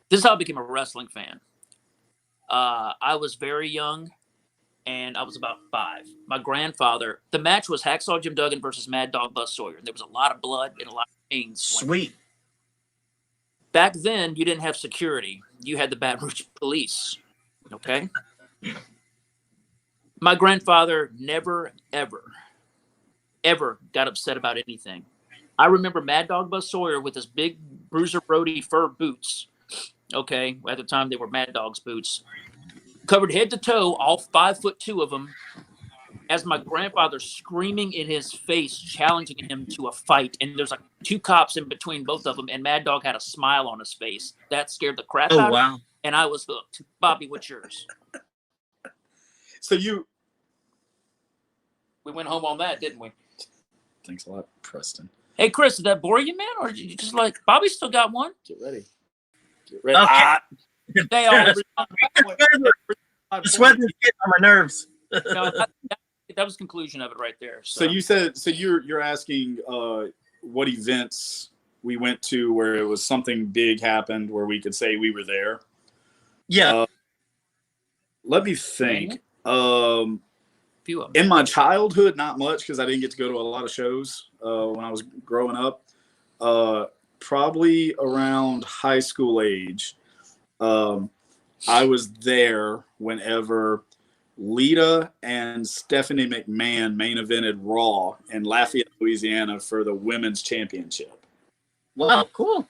This is how I became a wrestling fan. I was very young, and I was about 5. My grandfather, the match was Hacksaw Jim Duggan versus Mad Dog Buzz Sawyer. There was a lot of blood and a lot of pain. Sweet. Back then, you didn't have security. You had the Baton Rouge police. Okay? My grandfather never, ever got upset about anything. I remember Mad Dog Buzz Sawyer with his big Bruiser Brody fur boots. Okay, at the time they were Mad Dog's boots, covered head to toe, all 5'2" of them. As my grandfather screaming in his face, challenging him to a fight, and there's like 2 cops in between both of them, and Mad Dog had a smile on his face. That scared the crap out of me, and I was hooked. Bobby, what's yours? So we went home on that, didn't we? Thanks a lot, Preston. Hey, Chris, did that bore you, man? Or you just like, Bobby still got one? Get ready. Okay. They all. The sweat is getting on my nerves. No, that was the conclusion of it right there. So you said, you're asking what events we went to where it was something big happened where we could say we were there. Yeah. Let me think. Few of them. In my childhood, not much because I didn't get to go to a lot of shows when I was growing up. Probably around high school age, I was there whenever Lita and Stephanie McMahon main evented Raw in Lafayette, Louisiana for the women's championship. Wow, cool.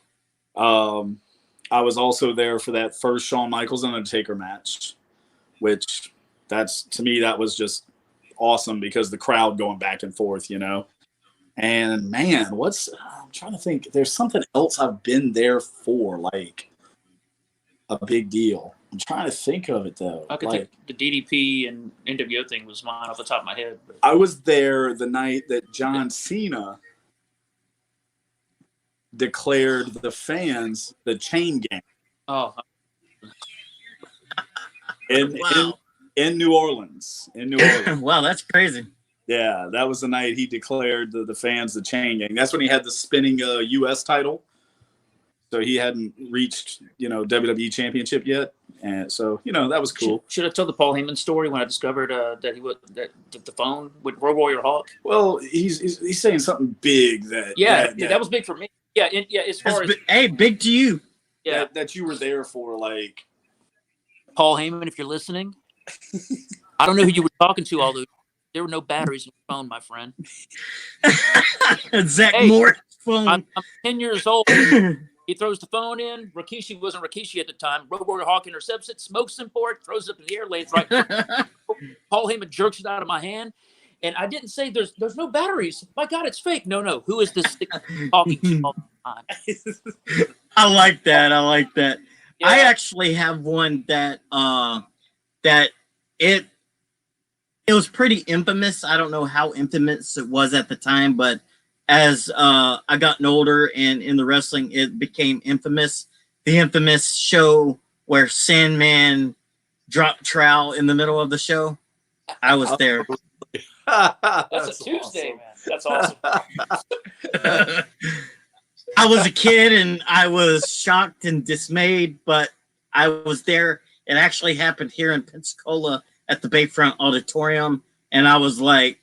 I was also there for that first Shawn Michaels and Undertaker match, which to me, that was just awesome because the crowd going back and forth, you know. And man, I'm trying to think. There's something else I've been there for, like a big deal. I'm trying to think of it though. I could think the DDP and NWO thing was mine off the top of my head. But. I was there the night that John Cena declared the chain gang. Oh. In New Orleans. Wow, that's crazy. Yeah, that was the night he declared the fans the chain gang. That's when he had the spinning U.S. title. So he hadn't reached, WWE championship yet. And so, that was cool. Should I tell the Paul Heyman story when I discovered that the phone with Road Warrior Hawk? Well, he's saying something big that was big for me. Yeah, as far as hey, big to you. Yeah, that you were there for, like Paul Heyman, if you're listening. I don't know who you were talking to, although there were no batteries in your phone, my friend. Zach Moore's phone. I'm 10 years old. He throws the phone in. Rikishi wasn't Rikishi at the time. Road Warrior Hawk intercepts it, smokes him for it, throws it up in the air, lays right. Paul Heyman jerks it out of my hand. And I didn't say there's no batteries. My God, it's fake. No. Who is this talking to? I like that. I like that. Yeah. I actually have one that that it was pretty infamous. I don't know how infamous it was at the time, but as I gotten older and in the wrestling, it became infamous. The infamous show where Sandman dropped trowel in the middle of the show. I was there. That's a Tuesday, awesome. man. That's awesome. I was a kid and I was shocked and dismayed, but I was there. It actually happened here in Pensacola at the Bayfront Auditorium, and I was like,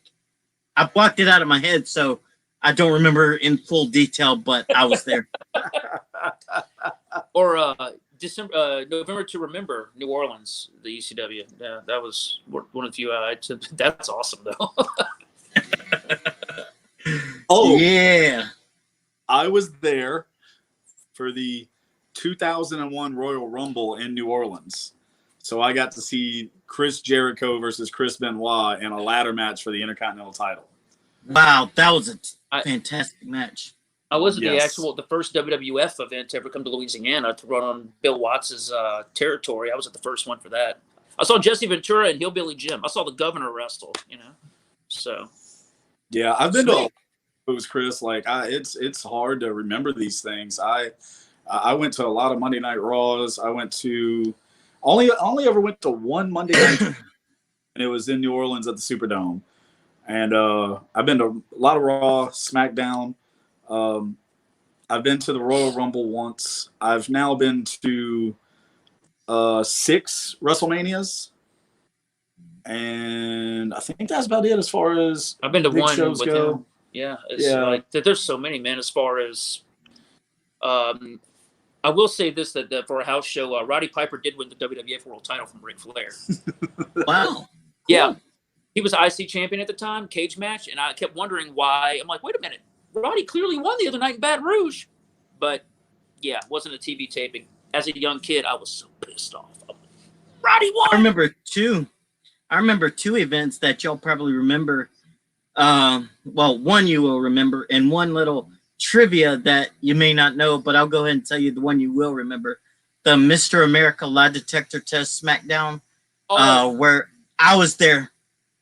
I blocked it out of my head, so I don't remember in full detail, but I was there. Or November to Remember, New Orleans, the ECW. Yeah, that was one of the few I took. That's awesome, though. Oh, yeah. I was there for the 2001 Royal Rumble in New Orleans. So I got to see Chris Jericho versus Chris Benoit in a ladder match for the Intercontinental title. Wow, that was a fantastic match. I was at the first WWF event to ever come to Louisiana to run on Bill Watts's territory. I was at the first one for that. I saw Jesse Ventura and Hillbilly Jim. I saw the governor wrestle, So. Yeah, I've been to those, Chris. Like, it's hard to remember these things. I went to a lot of Monday Night Raws. I went to only ever went to one Monday night, and it was in New Orleans at the Superdome. And I've been to a lot of Raw, SmackDown. I've been to the Royal Rumble once. I've now been to 6 WrestleManias, and I think that's about it as far as I've been to big one shows with go. him. Yeah, like there's so many, man. As far as I will say this, that for a house show, Roddy Piper did win the WWF World Title from Ric Flair. Wow. Yeah. Cool. He was IC champion at the time, cage match, and I kept wondering why. I'm like, wait a minute. Roddy clearly won the other night in Baton Rouge. But, yeah, it wasn't a TV taping. As a young kid, I was so pissed off. Roddy won! I remember two events that y'all probably remember. Well, one you will remember, and one little trivia that you may not know, but I'll go ahead and tell you the one you will remember. The Mr. America lie detector test SmackDown, where I was there.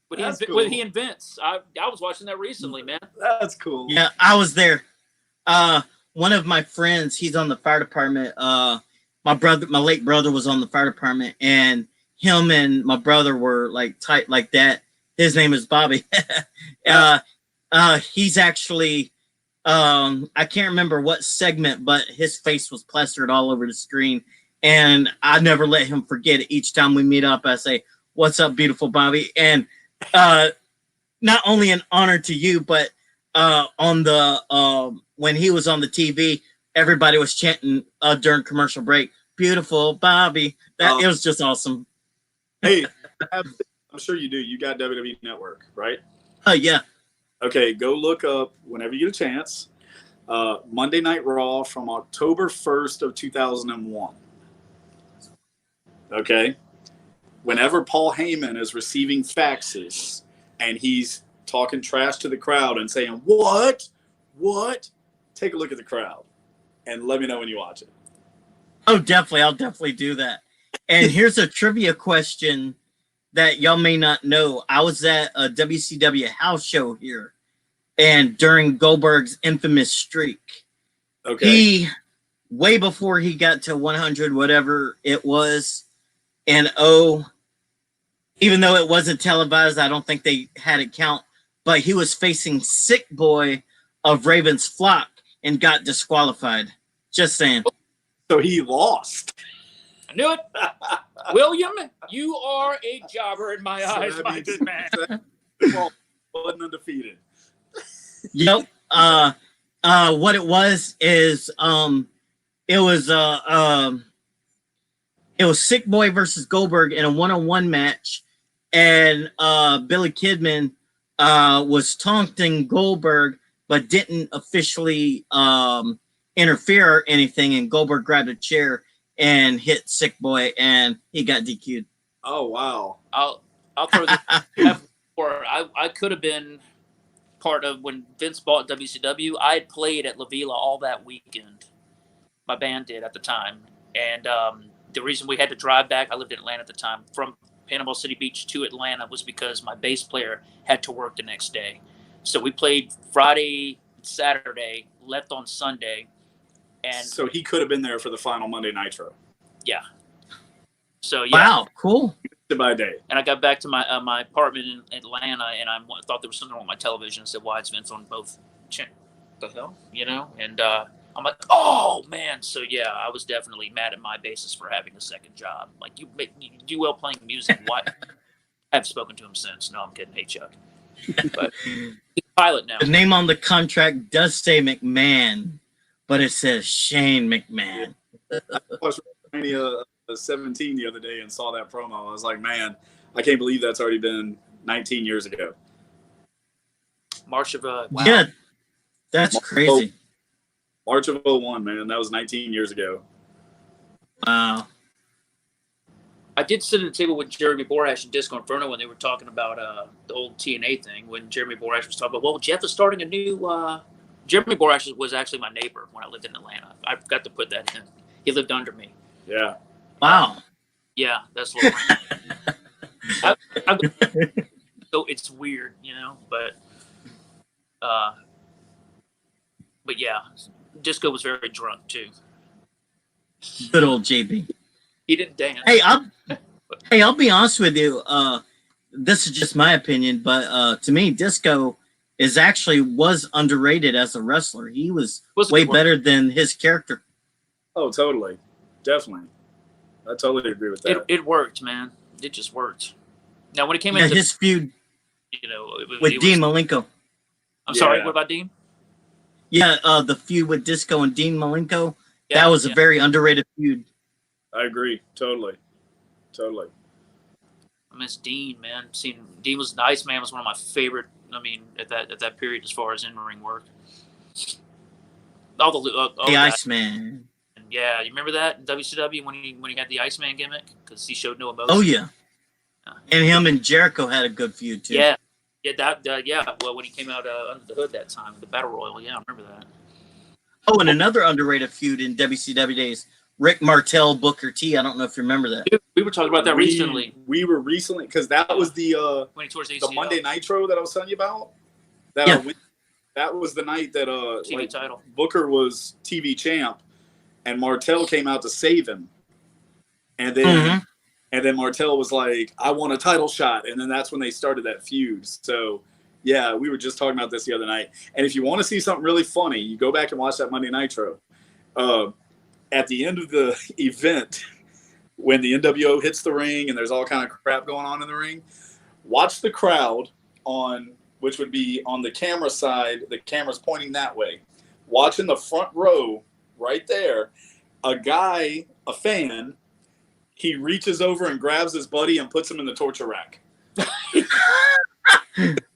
What he invents. I was watching that recently, man. That's cool. Yeah, I was there. One of my friends, he's on the fire department. My late brother was on the fire department, and him and my brother were like tight like that. His name is Bobby. He's actually, I can't remember what segment, but his face was plastered all over the screen. And I never let him forget it. Each time we meet up, I say, "What's up, beautiful Bobby?" And not only an honor to you, but on the when he was on the TV, everybody was chanting during commercial break, "Beautiful Bobby." It was just awesome. Hey, I'm sure you do. You got WWE Network, right? Oh yeah. Okay, go look up whenever you get a chance. Monday Night Raw from October 1st of 2001. Okay? Whenever Paul Heyman is receiving faxes and he's talking trash to the crowd and saying, What? Take a look at the crowd and let me know when you watch it. Oh, definitely. I'll definitely do that. And here's a trivia question that y'all may not know. I was at a WCW house show here, and during Goldberg's infamous streak, he, way before he got to 100, whatever it was, and even though it wasn't televised, I don't think they had it count, but he was facing Sick Boy of Raven's Flock and got disqualified. Just saying. So he lost. I knew it. William, you are a jobber in my eyes, my good man. Wasn't undefeated. Yep. What it was is it was Sick Boy versus Goldberg in a 1-on-1 match, and Billy Kidman was taunting Goldberg but didn't officially interfere or anything, and Goldberg grabbed a chair and hit Sick Boy, and he got DQ'd. Oh wow! I'll throw this. Or I could have been part of when Vince bought WCW. I had played at La Vila all that weekend. My band did at the time. And the reason we had to drive back, I lived in Atlanta at the time, from Panama City Beach to Atlanta was because my bass player had to work the next day. So we played Friday, Saturday, left on Sunday. And so he could have been there for the final Monday Nitro. Yeah. So yeah. Wow, cool. By day. And I got back to my my apartment in Atlanta, and I thought there was something wrong with my television. I said, "Why it's Vince on both channels? The hell, you know?" And I'm like, "Oh man!" So yeah, I was definitely mad at my bassist for having a second job. Like, you do well playing music. Why? I've spoken to him since. No, I'm kidding. Hey, Chuck. But he's a pilot now. The name on the contract does say McMahon, but it says Shane McMahon. I watched WrestleMania 17 the other day and saw that promo. I was like, man, I can't believe that's already been 19 years ago. March of wow. Yeah, that's crazy. March of 01, man. That was 19 years ago. Wow. I did sit at the table with Jeremy Borash and Disco Inferno when they were talking about the old TNA thing. When Jeremy Borash was talking about, well, Jeff is starting a new. Jeremy Borash was actually my neighbor when I lived in Atlanta. I forgot to put that in. He lived under me. Yeah. Wow. Yeah, that's what. So it's weird, you know, but yeah, Disco was very drunk too. Good old JB. He didn't dance. Hey, I'll be honest with you. This is just my opinion, but to me, Disco was underrated as a wrestler. He was way better than his character. Oh, totally, definitely. I totally agree with that. It worked, man. It just worked. Now, when it came into his feud, you know, with Dean Malenko. I'm sorry. What about Dean? Yeah, the feud with Disco and Dean Malenko. Yeah, that was a very underrated feud. I agree. Totally. I miss Dean, man. Dean was the Iceman was one of my favorite. I mean, at that period, as far as in-ring work. All the Iceman. Yeah, you remember that in WCW when he had the Iceman gimmick because he showed no emotion. Oh yeah, and him and Jericho had a good feud too. Yeah. Well, when he came out under the hood that time, the Battle Royal. Yeah, I remember that. Oh, and another underrated feud in WCW days: Rick Martel, Booker T. I don't know if you remember that. We were talking about that recently. We were recently because that was the Monday Nitro that I was telling you about. That was the night that TV title. Booker was TV champ. And Martel came out to save him. And then Martel was like, I want a title shot. And then that's when they started that feud. So, yeah, we were just talking about this the other night. And if you want to see something really funny, you go back and watch that Monday Nitro. At the end of the event, when the NWO hits the ring and there's all kind of crap going on in the ring, watch the crowd which would be on the camera side. The camera's pointing that way. Watch in the front row. Right there, a fan, he reaches over and grabs his buddy and puts him in the torture rack.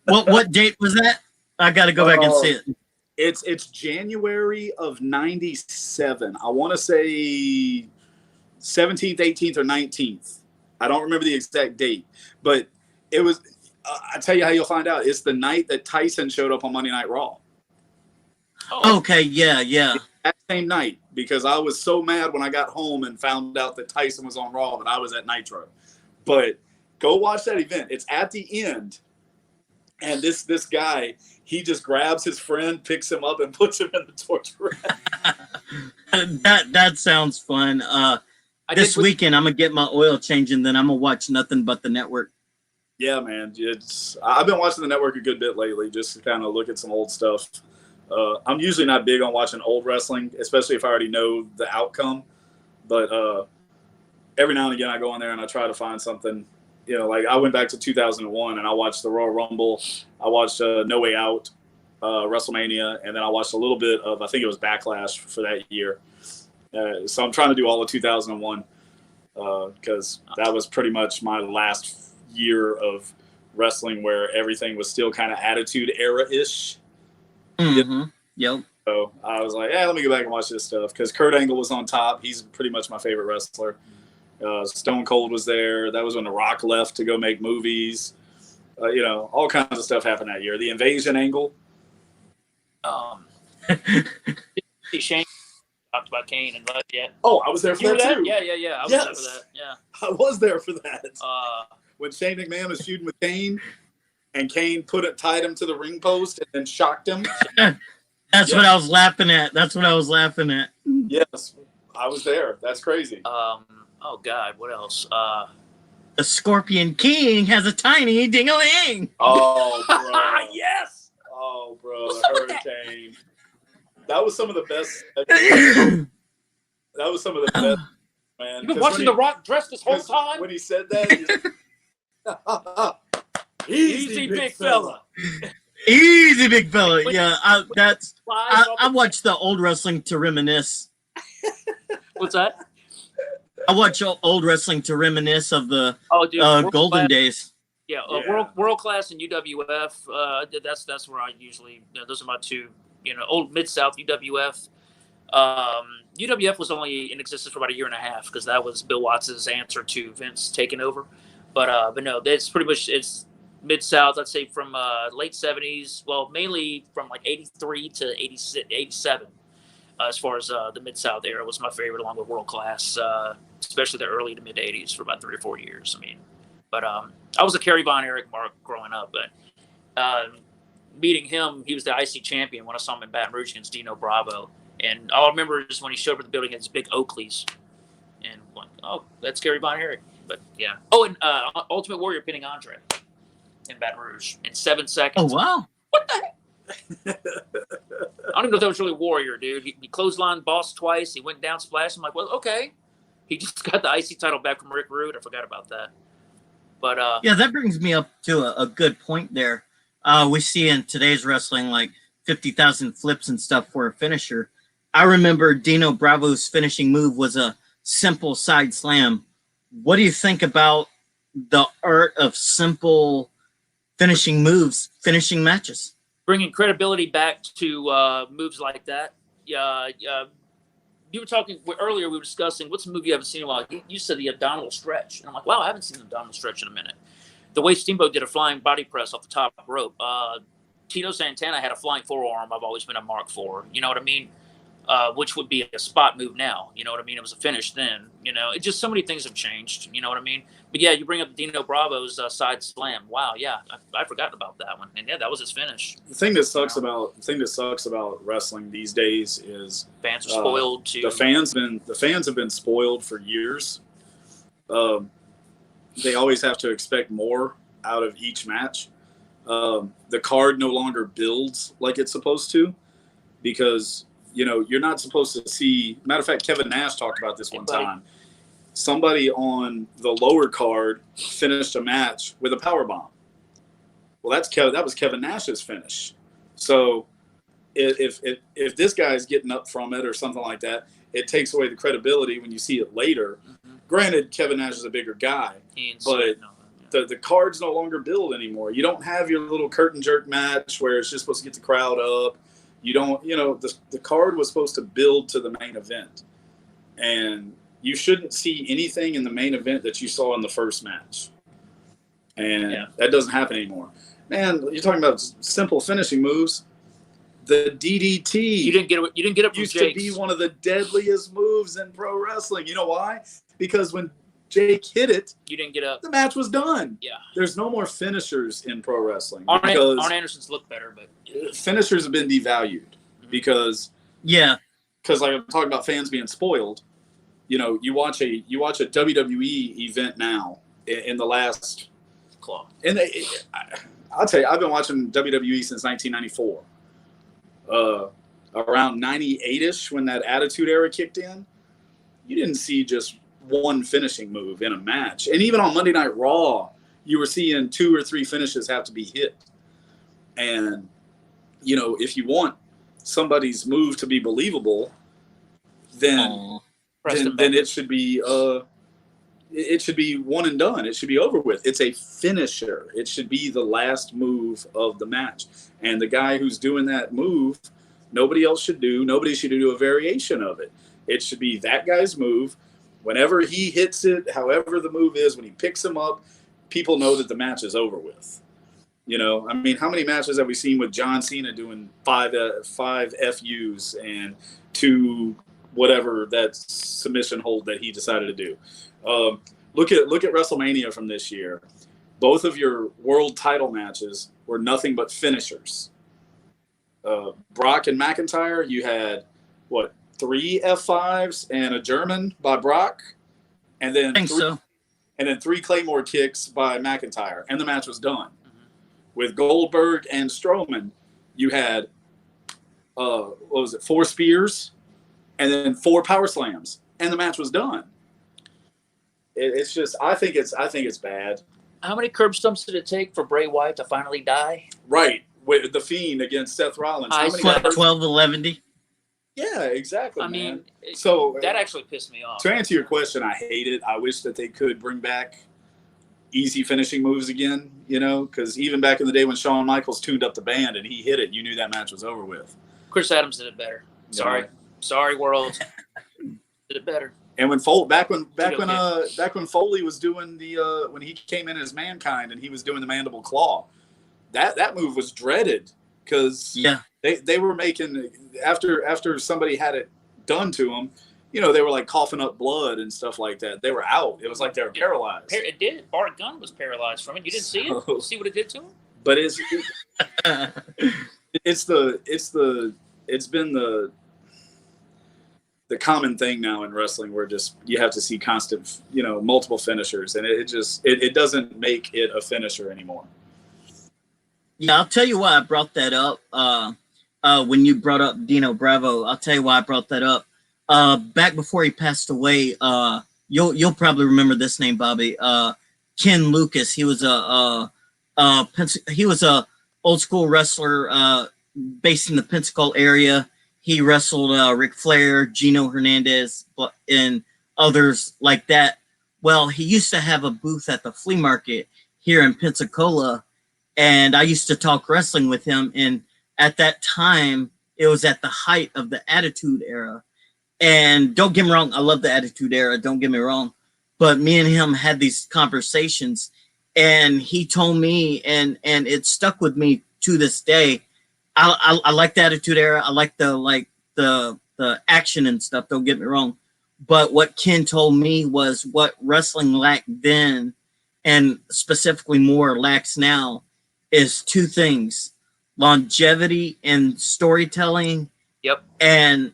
What date was that? I got to go back and see it. It's January of '97. I want to say 17th, 18th, or 19th. I don't remember the exact date, but it was. I tell you how you'll find out. It's the night that Tyson showed up on Monday Night Raw. Oh. Okay, yeah. That same night, because I was so mad when I got home and found out that Tyson was on Raw that I was at Nitro. But go watch that event. It's at the end. And this guy, he just grabs his friend, picks him up, and puts him in the torture rack. That sounds fun. This weekend, I'm going to get my oil change, and then I'm going to watch nothing but the network. Yeah, man. I've been watching the network a good bit lately just to kind of look at some old stuff. I'm usually not big on watching old wrestling, especially if I already know the outcome. But every now and again, I go in there and I try to find something. You know, like I went back to 2001 and I watched the Royal Rumble. I watched No Way Out, WrestleMania, and then I watched a little bit of, I think it was Backlash for that year. So I'm trying to do all of 2001 because that was pretty much my last year of wrestling where everything was still kind of Attitude Era-ish. Mm-hmm. Yep. So I was like, let me go back and watch this stuff because Kurt Angle was on top. He's pretty much my favorite wrestler. Stone Cold was there. That was when The Rock left to go make movies. all kinds of stuff happened that year. The invasion angle. Shane talked about Kane and Bud yet. Oh, I was there for that too. Yeah. I was there for that. Yeah. I was there for that. When Shane McMahon was feuding with Kane, and Kane tied him to the ring post and then shocked him. That's what I was laughing at. Yes, I was there. That's crazy. Oh God, what else? The Scorpion King has a tiny ding-a-ling. Oh, bro. Yes. Oh, bro, the Hurricane. That was some of the best. That was some of the best, man. You've been watching The Rock dress this whole time? When he said that, easy, big fella. Easy, big fella. Yeah, I watched the old wrestling to reminisce. What's that? I watch old wrestling to reminisce of the golden days. Yeah, World Class and UWF. That's where I usually. Those are my two. Old Mid-South UWF. UWF was only in existence for about a year and a half because that was Bill Watts' answer to Vince taking over. But no, it's pretty much it's Mid-South. I'd say from late 70s. Well, mainly from like 83 to 87. As far as the Mid-South era was my favorite, along with World Class, especially the early to mid 80s for about 3 or 4 years. But I was a Kerry Von Erich mark growing up, but meeting him, he was the IC champion when I saw him in Baton Rouge against Dino Bravo. And all I remember is when he showed up at the building, he had his big Oakleys. And like, oh, that's Kerry Von Erich. But yeah. Oh, and Ultimate Warrior pinning Andre in Baton Rouge in 7 seconds. Oh, wow. What the heck? I don't even know if that was really Warrior, dude. He clotheslined Boss twice. He went down splash. I'm like, well, okay. He just got the IC title back from Rick Rude. I forgot about that. But yeah, that brings me up to a good point there. We see in today's wrestling like 50,000 flips and stuff for a finisher. I remember Dino Bravo's finishing move was a simple side slam. What do you think about the art of simple finishing moves, finishing matches? Bringing credibility back to moves like that. You were talking earlier, we were discussing what's a movie you haven't seen in a while. You said the abdominal stretch. And I'm like, wow, I haven't seen the abdominal stretch in a minute. The way Steamboat did a flying body press off the top rope. Tito Santana had a flying forearm I've always been a mark for. You know what I mean? Which would be a spot move now. You know what I mean? It was a finish then. It just so many things have changed. You know what I mean? But yeah, you bring up Dino Bravo's side slam. Wow, yeah, I forgot about that one. And yeah, that was his finish. The thing that sucks about wrestling these days is fans are spoiled too. The fans have been spoiled for years. They always have to expect more out of each match. The card no longer builds like it's supposed to, because you're not supposed to see. Matter of fact, Kevin Nash talked about this one time. Somebody on the lower card finished a match with a power bomb. Well, that was Kevin Nash's finish. So if this guy's getting up from it or something like that, it takes away the credibility when you see it later. Mm-hmm. Granted, Kevin Nash is a bigger guy, but the cards no longer build anymore. You don't have your little curtain jerk match where it's just supposed to get the crowd up. You don't, the card was supposed to build to the main event. And you shouldn't see anything in the main event that you saw in the first match. And that doesn't happen anymore. Man, you're talking about simple finishing moves. The DDT. You didn't get it from used Jake's. To be one of the deadliest moves in pro wrestling. You know why? Because when Jake hit it, you didn't get up. The match was done. Yeah. There's no more finishers in pro wrestling. Arn Anderson's look better, but finishers have been devalued because like I'm talking about fans being spoiled. You watch a WWE event now in the last claw. And I'll tell you, I've been watching WWE since 1994. Around 98ish, when that Attitude Era kicked in, you didn't see just one finishing move in a match. And even on Monday Night Raw, you were seeing 2 or 3 finishes have to be hit. And, if you want somebody's move to be believable, then it should be one and done. It should be over with. It's a finisher. It should be the last move of the match. And the guy who's doing that move, nobody else should do. Nobody should do a variation of it. It should be that guy's move. Whenever he hits it, however the move is, when he picks him up, people know that the match is over with. You know, I mean, how many matches have we seen with John Cena doing five FUs and 2 whatever that submission hold that he decided to do? Look at WrestleMania from this year. Both of your world title matches were nothing but finishers. Brock and McIntyre, you had what, 3 F5s and a German by Brock, and then and then 3 Claymore kicks by McIntyre, and the match was done. With Goldberg and Strowman, you had what was it, 4 spears, and then 4 power slams, and the match was done. It's just, I think it's bad. How many curb stumps did it take for Bray Wyatt to finally die? Right, with the Fiend against Seth Rollins. 12-11. Yeah, exactly. I mean, so that actually pissed me off. To answer your question, I hate it. I wish that they could bring back easy finishing moves again, you know, because even back in the day when Shawn Michaels tuned up the band and he hit it, you knew that match was over with. Chris Adams did it better. Sorry, world. Did it better. And when back when Foley was doing the when he came in as Mankind and he was doing the Mandible Claw, that move was dreaded because they were making after somebody had it done to them. You know, they were like coughing up blood and stuff like that. They were out. It was like they were paralyzed. It did. Bart Gunn was paralyzed from it. You didn't see it? See what it did to him? But it's been the common thing now in wrestling where just you have to see constant, you know, multiple finishers, and it doesn't make it a finisher anymore. Yeah, I'll tell you why I brought that up. When you brought up Dino Bravo, I'll tell you why I brought that up. Back before he passed away, you'll probably remember this name, Bobby. Ken Lucas. He was a old school wrestler based in the Pensacola area. He wrestled Ric Flair, Gino Hernandez, and others like that. Well, he used to have a booth at the flea market here in Pensacola, and I used to talk wrestling with him. And at that time, it was at the height of the Attitude Era. And don't get me wrong, I love the Attitude Era, don't get me wrong. But me and him had these conversations, and he told me, and it stuck with me to this day. I like the Attitude Era. I like the action and stuff, don't get me wrong. But what Ken told me was what wrestling lacked then, and specifically more lacks now, is 2 things: longevity and storytelling. Yep. And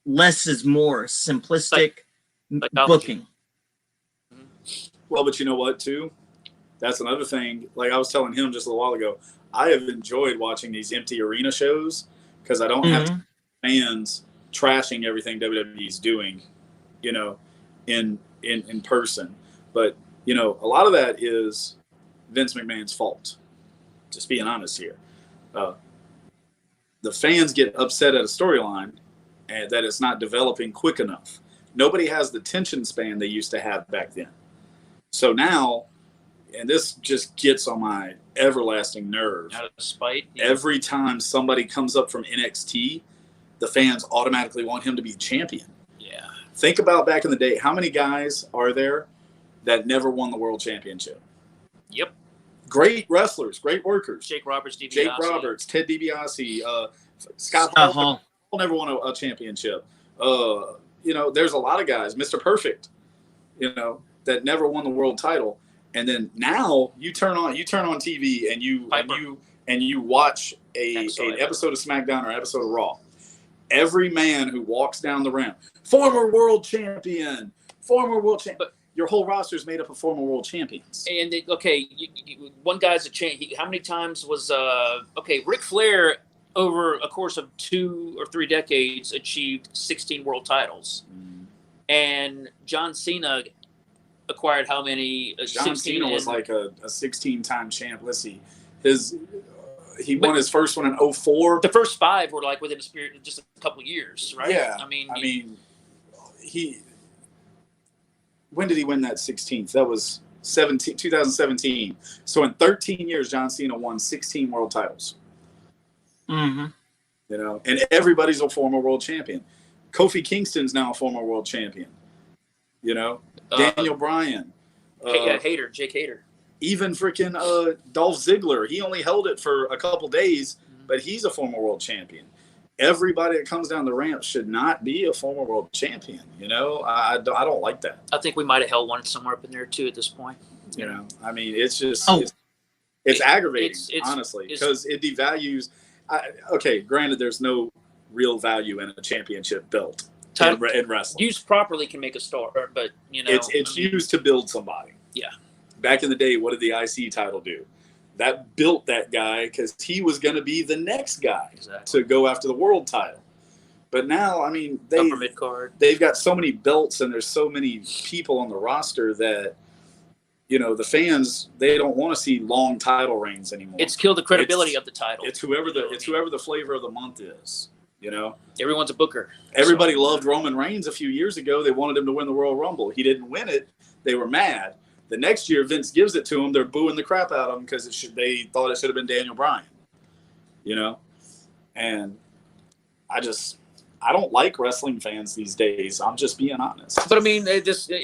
less is more, simplistic booking. Well, but you know what, too? That's another thing. Like I was telling him just a little while ago, I have enjoyed watching these empty arena shows because I don't have fans trashing everything WWE's doing, you know, in person. But, you know, a lot of that is Vince McMahon's fault, just being honest here. The fans get upset at a storyline and that it's not developing quick enough. Nobody has the attention span they used to have back then. So now, and this just gets on my everlasting nerve. Out of spite. Yeah. Every time somebody comes up from NXT, the fans automatically want him to be champion. Yeah. Think about back in the day. How many guys are there that never won the world championship? Yep. Great wrestlers, great workers. Jake Roberts, Ted DiBiase, Scott Hall never won a championship. You know, there's a lot of guys, Mr. Perfect, you know, that never won the world title. And then now you turn on TV and you watch an episode of SmackDown or an episode of Raw. Every man who walks down the ramp, former world champion. But your whole roster is made up of former world champions. And one guy's a champ. How many times was Ric Flair over a course of 2 or 3 decades achieved 16 world titles, and John Cena acquired how many? John Cena was like a 16-time champ. Let's see, he won his first one in 2004. The first 5 were like within just a couple of years, right? Yeah. I mean, when did he win that 16th? That was 2017. So in 13 years, John Cena won 16 world titles. Mm-hmm. You know, and everybody's a former world champion. Kofi Kingston's now a former world champion. You know, Daniel Bryan. Jake Hader. Even freaking Dolph Ziggler, he only held it for a couple days, but he's a former world champion. Everybody that comes down the ramp should not be a former world champion. You know, I don't like that. I think we might have held one somewhere up in there too at this point. You know, I mean, it's just It's aggravating, honestly, because it devalues. Okay, granted, there's no real value in a championship belt in wrestling. Used properly can make a star, but you know, it's used to build somebody. Yeah. Back in the day, what did the IC title do? That built that guy because he was going to be the next guy to go after the world title. But now, I mean, they've got so many belts and there's so many people on the roster that, you know, the fans, they don't want to see long title reigns anymore. It's killed the credibility of the title. It's whoever the flavor of the month is. You know, everyone's a booker. Everybody loved Roman Reigns a few years ago. They wanted him to win the Royal Rumble. He didn't win it. They were mad. The next year, Vince gives it to him. They're booing the crap out of him because they thought it should have been Daniel Bryan. You know, and I don't like wrestling fans these days. I'm just being honest. But I mean,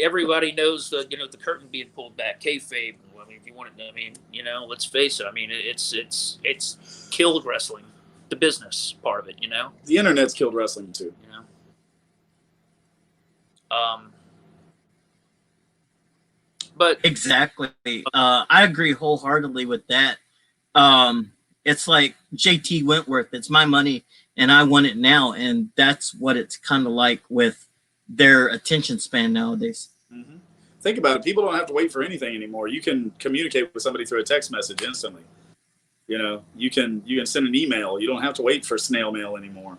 everybody knows the curtain being pulled back, kayfabe. I mean, if you want it, I mean, you know, let's face it. I mean, it's killed wrestling, the business part of it. You know, the internet's killed wrestling too. You know, but exactly, I agree wholeheartedly with that. It's like JT Wentworth. It's my money, and I want it now, and that's what it's kind of like with their attention span nowadays. Mm-hmm. Think about it. People don't have to wait for anything anymore. You can communicate with somebody through a text message instantly. You know, you can send an email. You don't have to wait for snail mail anymore.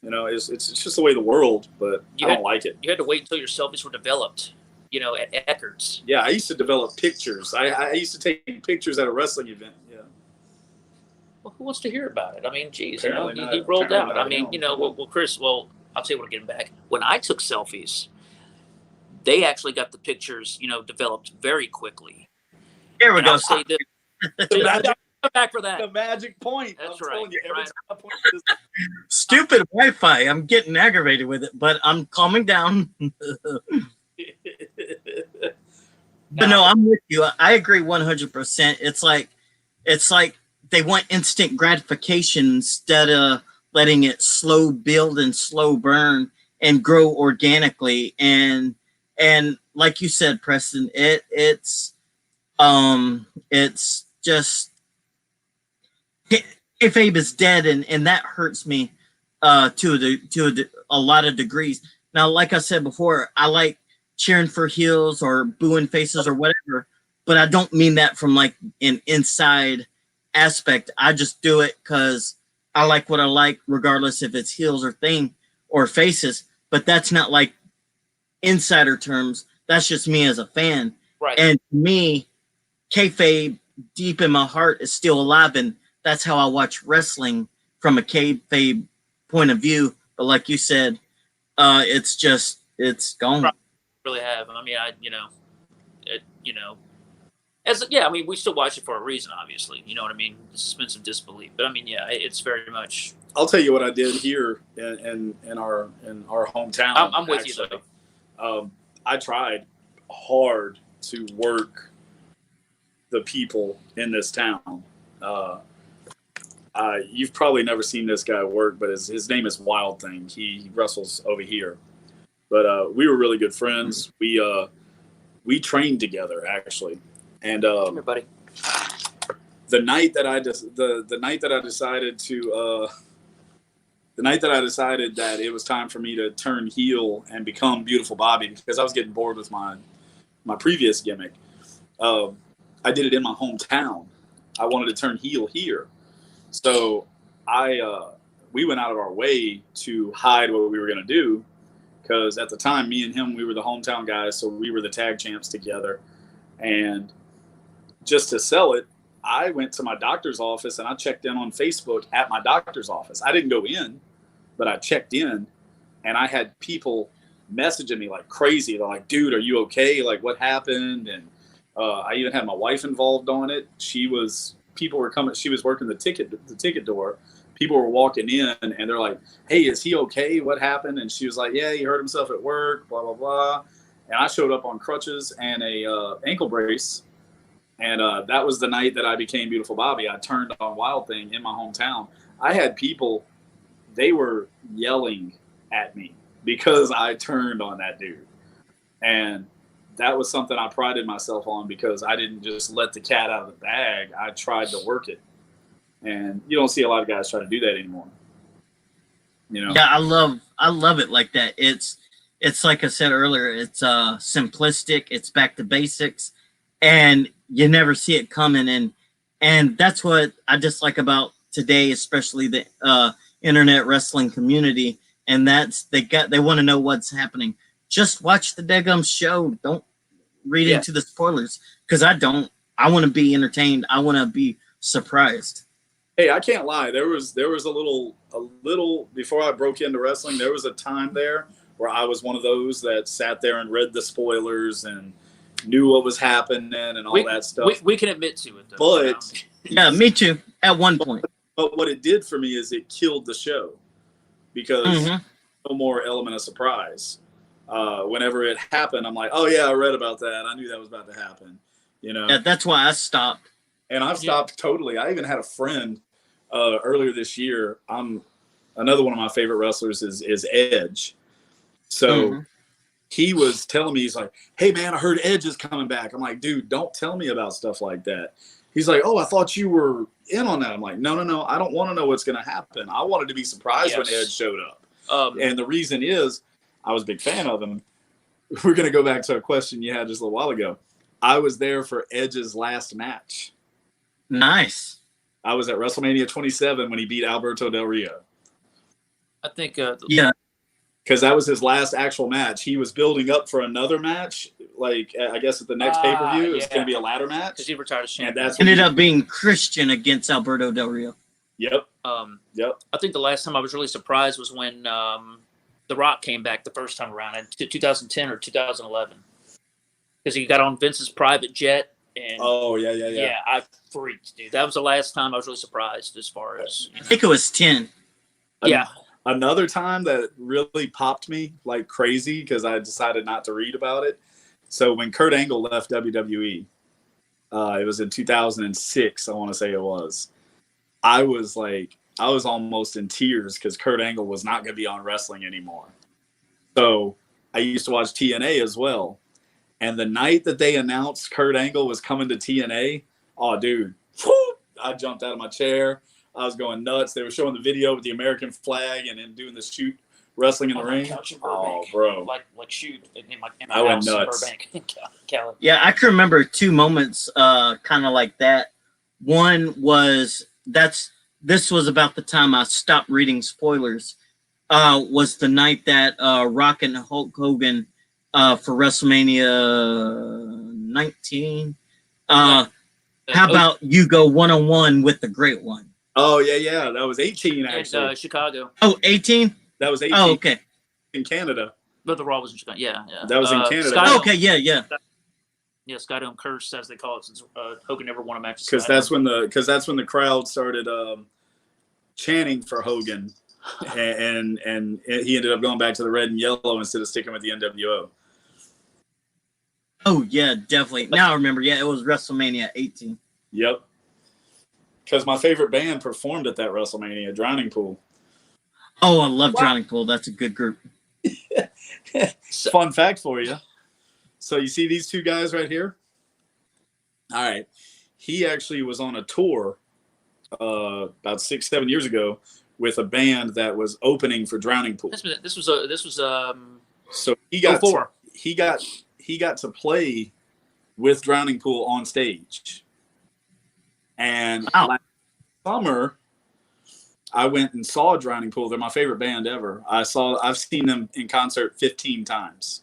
You know, it's just the way of the world, but I don't like it. You had to wait until your selfies were developed, you know, at Eckert's. Yeah, I used to develop pictures. I used to take pictures at a wrestling event. Yeah. Well, who wants to hear about it? I mean, geez, you know, he rolled out. I mean, you know, well, Chris, I'll tell you what, I'll get him back. When I took selfies, they actually got the pictures, you know, developed very quickly. Here we go. Say this. Come back for that. The magic point. That's right. Stupid Wi-Fi. I'm getting aggravated with it, but I'm calming down. But no, I'm with you. I agree 100%. It's like they want instant gratification instead of letting it slow build and slow burn and grow organically. And like you said, Preston, it's just kayfabe is dead, and that hurts me to a lot of degrees. Now, like I said before, I like cheering for heels or booing faces or whatever, but I don't mean that from like an inside aspect. I just do it because I like what I like, regardless if it's heels or faces. But that's not like insider terms. That's just me as a fan. Right. And to me, kayfabe deep in my heart is still alive, and that's how I watch wrestling, from a kayfabe point of view. But like you said, it's gone. Really have. I mean, I mean, we still watch it for a reason, obviously. You know what I mean? Suspense of disbelief. But I mean, yeah, it's very much. I'll tell you what I did here in our hometown. I'm with you though. I tried hard to work the people in this town. You've probably never seen this guy work, but his name is Wild Thing. He wrestles over here. But we were really good friends. We trained together actually, and come here, buddy. The night that I decided that it was time for me to turn heel and become Beautiful Bobby, because I was getting bored with my previous gimmick. I did it in my hometown. I wanted to turn heel here, so we went out of our way to hide what we were going to do. Because at the time, me and him, we were the hometown guys, so we were the tag champs together. And just to sell it, I went to my doctor's office and I checked in on Facebook at my doctor's office. I didn't go in, but I checked in, and I had people messaging me like crazy. They're like, "Dude, are you okay? Like, what happened?" And I even had my wife involved on it. People were coming. She was working the ticket door. People were walking in and they're like, "Hey, is he okay? What happened?" And she was like, "Yeah, he hurt himself at work, blah, blah, blah." And I showed up on crutches and a ankle brace. And that was the night that I became Beautiful Bobby. I turned on Wild Thing in my hometown. I had people, they were yelling at me because I turned on that dude. And that was something I prided myself on because I didn't just let the cat out of the bag. I tried to work it. And you don't see a lot of guys try to do that anymore. You know? Yeah, I love it like that. It's like I said earlier, it's simplistic, it's back to basics, and you never see it coming. And that's what I just like about today, especially the internet wrestling community. And that's they want to know what's happening. Just watch the daggum show. Don't read into the spoilers, because I don't. I want to be entertained. I want to be surprised. Hey, I can't lie. There was a little before I broke into wrestling. There was a time there where I was one of those that sat there and read the spoilers and knew what was happening and all that stuff. We can admit to it, though. But yeah, me too. At one point. But what it did for me is it killed the show because no more element of surprise. Whenever it happened, I'm like, oh yeah, I read about that. I knew that was about to happen. You know. Yeah, that's why I stopped. And I've stopped totally. I even had a friend earlier this year. Another one of my favorite wrestlers is Edge. So he was telling me, he's like, hey man, I heard Edge is coming back. I'm like, dude, don't tell me about stuff like that. He's like, oh, I thought you were in on that. I'm like, no. I don't want to know what's going to happen. I wanted to be surprised when Edge showed up. And the reason is I was a big fan of him. We're going to go back to a question you had just a little while ago. I was there for Edge's last match. Nice. I was at WrestleMania 27 when he beat Alberto Del Rio. I think because that was his last actual match. He was building up for another match, like I guess at the next pay-per-view. It's going to be a ladder match. Because he retired as champion. And that's ended up being Christian against Alberto Del Rio. Yep. I think the last time I was really surprised was when The Rock came back the first time around in 2010 or 2011. Because he got on Vince's private jet. And yeah, I freaked, dude. That was the last time I was really surprised as far as... I think it was 10. Yeah. Another time that really popped me like crazy because I decided not to read about it. So when Kurt Angle left WWE, it was in 2006, I want to say it was. I was almost in tears because Kurt Angle was not going to be on wrestling anymore. So I used to watch TNA as well. And the night that they announced Kurt Angle was coming to TNA, oh, dude, I jumped out of my chair. I was going nuts. They were showing the video with the American flag and then doing the shoot wrestling in the ring. Oh, bro. Like shoot. I went nuts. Yeah, I can remember two moments kind of like that. One was this was about the time I stopped reading spoilers. Was the night that Rock and Hulk Hogan for WrestleMania 19. How about you go one-on-one with the Great One? Oh, yeah. That was 18, actually. Chicago. Oh, 18? That was 18. Oh, okay. In Canada. But the Raw was in Chicago. Yeah. That was in Canada. Oh, okay, yeah. Yeah, Skydome Curse, as they call it, since Hogan never won a match. Because that's when the crowd started chanting for Hogan, and he ended up going back to the red and yellow instead of sticking with the NWO. Oh yeah, definitely. Now I remember. Yeah, it was WrestleMania 18. Yep. Because my favorite band performed at that WrestleMania, Drowning Pool. Oh, I love Drowning Pool. That's a good group. Fun fact for you. So you see these two guys right here? All right. He actually was on a tour about 6-7 years ago with a band that was opening for Drowning Pool. This was so he got 04. He got to play with Drowning Pool on stage. And last summer, I went and saw Drowning Pool. They're my favorite band ever. I've seen them in concert 15 times.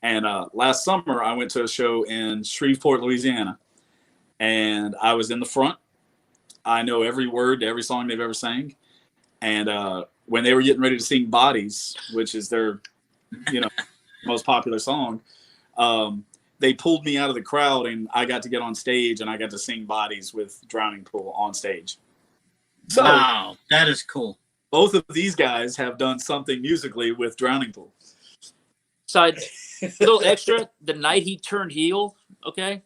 And last summer, I went to a show in Shreveport, Louisiana. And I was in the front. I know every word to every song they've ever sang. And when they were getting ready to sing Bodies, which is their, most popular song, they pulled me out of the crowd and I got to get on stage and I got to sing Bodies with Drowning Pool on stage. So, wow, that is cool. Both of these guys have done something musically with Drowning Pool. Side little extra, the night he turned heel, okay?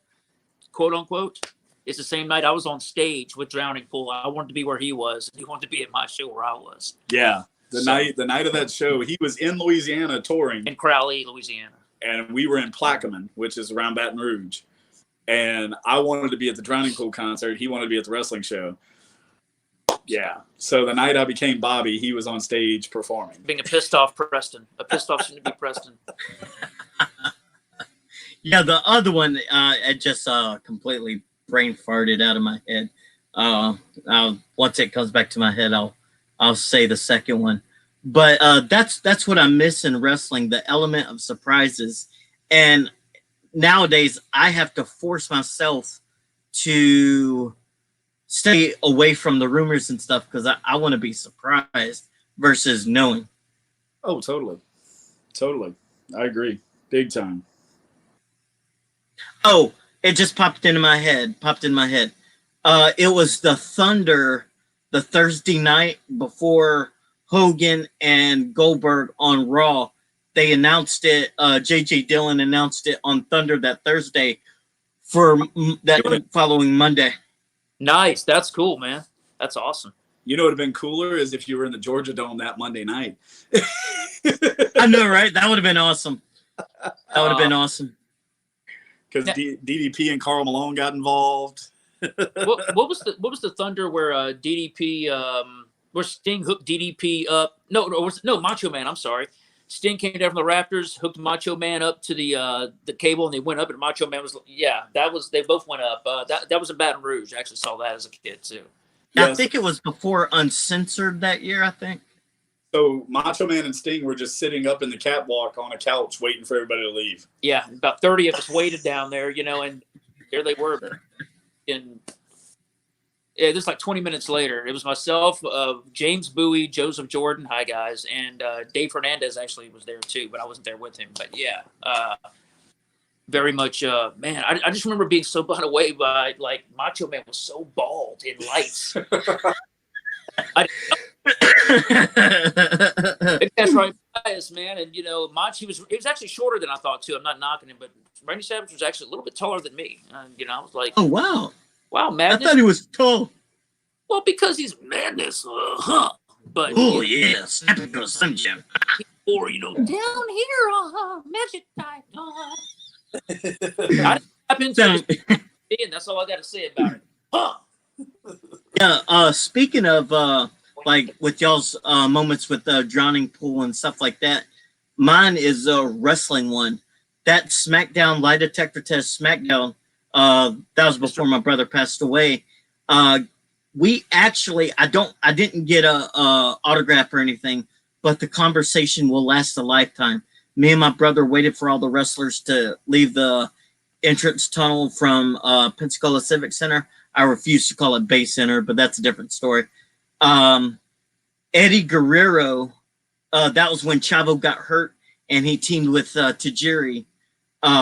quote unquote, it's the same night I was on stage with Drowning Pool. I wanted to be where he was. He wanted to be at my show where I was. Yeah. The night of that show, he was in Louisiana touring. In Crowley, Louisiana. And we were in Plaquemine, which is around Baton Rouge. And I wanted to be at the Drowning Pool concert. He wanted to be at the wrestling show. Yeah. So the night I became Bobby, he was on stage performing. Being a pissed off Preston. A pissed off soon to be Preston. Yeah, the other one, it just completely brain farted out of my head. Once it comes back to my head, I'll say the second one. But that's what I miss in wrestling, the element of surprises. And nowadays, I have to force myself to stay away from the rumors and stuff because I want to be surprised versus knowing. Oh, totally. Totally. I agree. Big time. Oh, it just popped in my head. It was the Thunder the Thursday night before Hogan and Goldberg on Raw. They announced it. J.J. Dillon announced it on Thunder that Thursday for that following Monday. Nice. That's cool, man. That's awesome. You know what would have been cooler is if you were in the Georgia Dome that Monday night. I know, right? That would have been awesome. Because DDP and Karl Malone got involved. what was the Thunder where DDP where Sting hooked DDP up? No, Macho Man. I'm sorry. Sting came down from the Raptors, hooked Macho Man up to the cable, and they went up. And Macho Man was they both went up. That was in Baton Rouge. I actually saw that as a kid too. Yes. I think it was before Uncensored that year. I think. So Macho Man and Sting were just sitting up in the catwalk on a couch waiting for everybody to leave. Yeah, about 30 of us waited down there, and there they were. This like 20 minutes later. It was myself, James Bowie, Joseph Jordan, hi guys, and Dave Hernandez actually was there too, but I wasn't there with him. But yeah, very much, man. I just remember being so blown away by like Macho Man was so bald in lights. That's right, bias, man. And Macho he was actually shorter than I thought too. I'm not knocking him, but Randy Savage was actually a little bit taller than me. I was like, oh wow. Wow, madness. I thought he was tall. Well, because he's madness, But yeah, snap into a Slim Jim. Or down here, magic time. I tap into it, and that's all I got to say about it. Yeah. Speaking of like with y'all's moments with Drowning Pool and stuff like that, mine is a wrestling one. That SmackDown lie detector test SmackDown. That was before my brother passed away. We actually, I didn't get a autograph or anything, but the conversation will last a lifetime. Me and my brother waited for all the wrestlers to leave the entrance tunnel from Pensacola Civic Center. I refuse to call it Bay Center, but that's a different story. Eddie Guerrero, that was when Chavo got hurt, and he teamed with Tajiri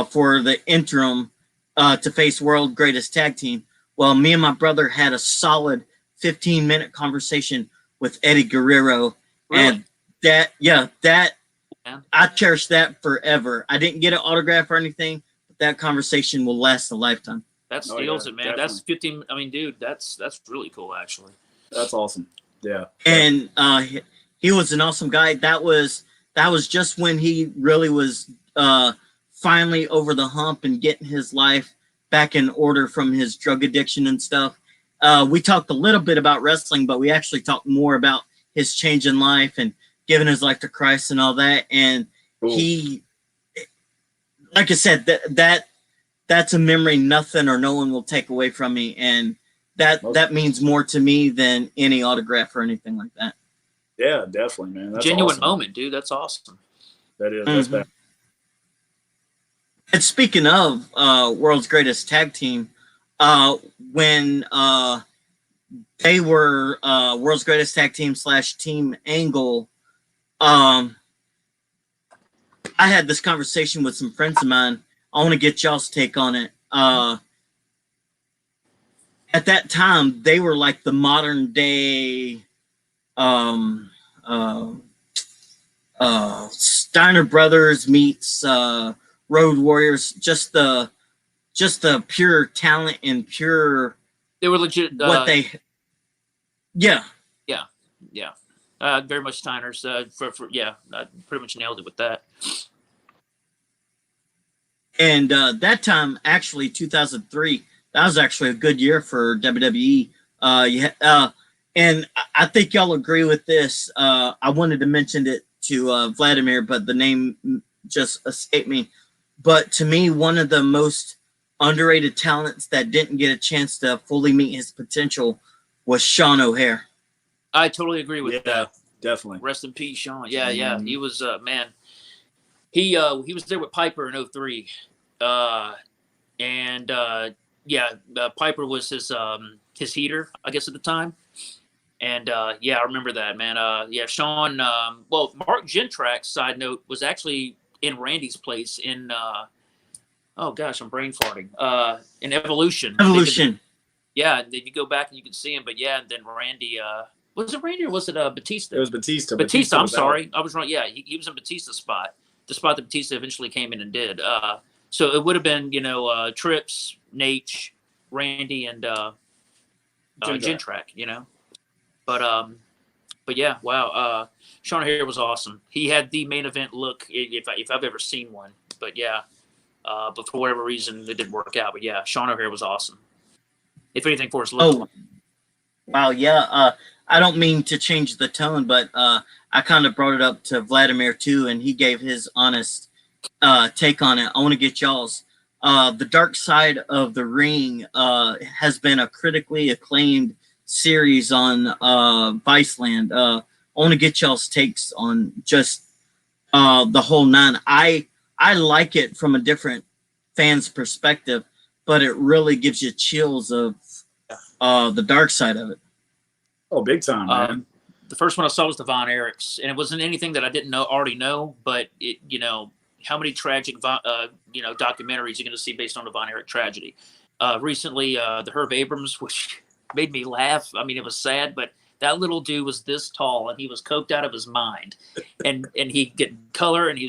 for the interim to face World Greatest Tag Team. Well, me and my brother had a solid 15-minute conversation with Eddie Guerrero. Really? And I cherish that forever. I didn't get an autograph or anything, but that conversation will last a lifetime. That steals it, man. Definitely. That's 15. I mean, dude, that's really cool, actually. That's awesome. Yeah. And he was an awesome guy. That was just when he really was finally over the hump and getting his life back in order from his drug addiction and stuff. We talked a little bit about wrestling, but we actually talked more about his change in life and giving his life to Christ and all that. And cool. He, like I said, that's a memory nothing or no one will take away from me. And that means more to me than any autograph or anything like that. Yeah, definitely, man. That's genuine awesome. moment, dude. That's awesome. That is. That's bad. And speaking of World's Greatest Tag Team, when they were World's Greatest Tag Team / Team Angle, I had this conversation with some friends of mine. I want to get y'all's take on it. At that time, they were like the modern day Steiner Brothers meets Road Warriors, just the just the pure talent and pure They were legit. what they. Yeah. Yeah. Very much Steiner's. Pretty much nailed it with that. And that time, actually, 2003, that was actually a good year for WWE. And I think y'all agree with this. I wanted to mention it to Vladimir, but the name just escaped me. But to me, one of the most underrated talents that didn't get a chance to fully meet his potential was Sean O'Hare. I totally agree with that. Definitely. Rest in peace, Sean. Yeah. He was man. He was there with Piper in 03. Piper was his heater, I guess, at the time. And I remember that, man. Sean. Mark Jentrak, side note, was actually in Randy's place in. Oh gosh, I'm brain farting. In Evolution. Evolution. Then you go back and you can see him, but and then Randy. Was it Randy or was it Batista? It was Batista. Batista. I'm sorry, I was wrong. Yeah, he was in Batista's spot, the spot that Batista eventually came in and did. So it would have been, Trips, Nate, Randy, and Jentrak, But yeah, wow. Sean O'Hare was awesome. He had the main event look, if I've ever seen one. But yeah, but for whatever reason, it didn't work out. But yeah, Sean O'Hare was awesome. If anything, for his look. Oh, wow, yeah. I don't mean to change the tone, but I kind of brought it up to Vladimir too, and he gave his honest take on it. I want to get y'all's. The Dark Side of the Ring has been a critically acclaimed series on Viceland. I want to get y'all's takes on just the whole nine. I like it from a different fan's perspective, but it really gives you chills of the dark side of it. Oh, big time, man. The first one I saw was the Von Erichs, and it wasn't anything that I didn't already know, but it, how many tragic, documentaries you're going to see based on the Von Erich tragedy. Recently, the Herb Abrams, which made me laugh. I mean, it was sad, but that little dude was this tall, and he was coked out of his mind, and he get color, and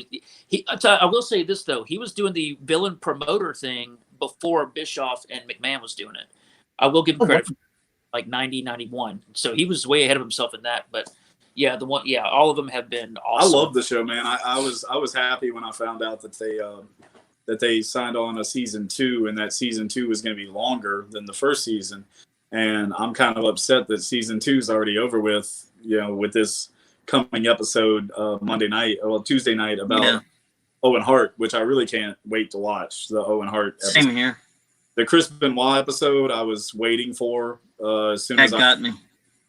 I will say this though, he was doing the villain promoter thing before Bischoff and McMahon was doing it. I will give him credit for like 90, 91. So he was way ahead of himself in that. But yeah, all of them have been awesome. I love the show, man. I was happy when I found out that they signed on a season 2, and that season 2 was going to be longer than the first season. And I'm kind of upset that season 2 is already over with, with this coming episode Tuesday night about Owen Hart, which I really can't wait to watch, the Owen Hart episode. Same here. The Chris Benoit episode I was waiting for as soon as I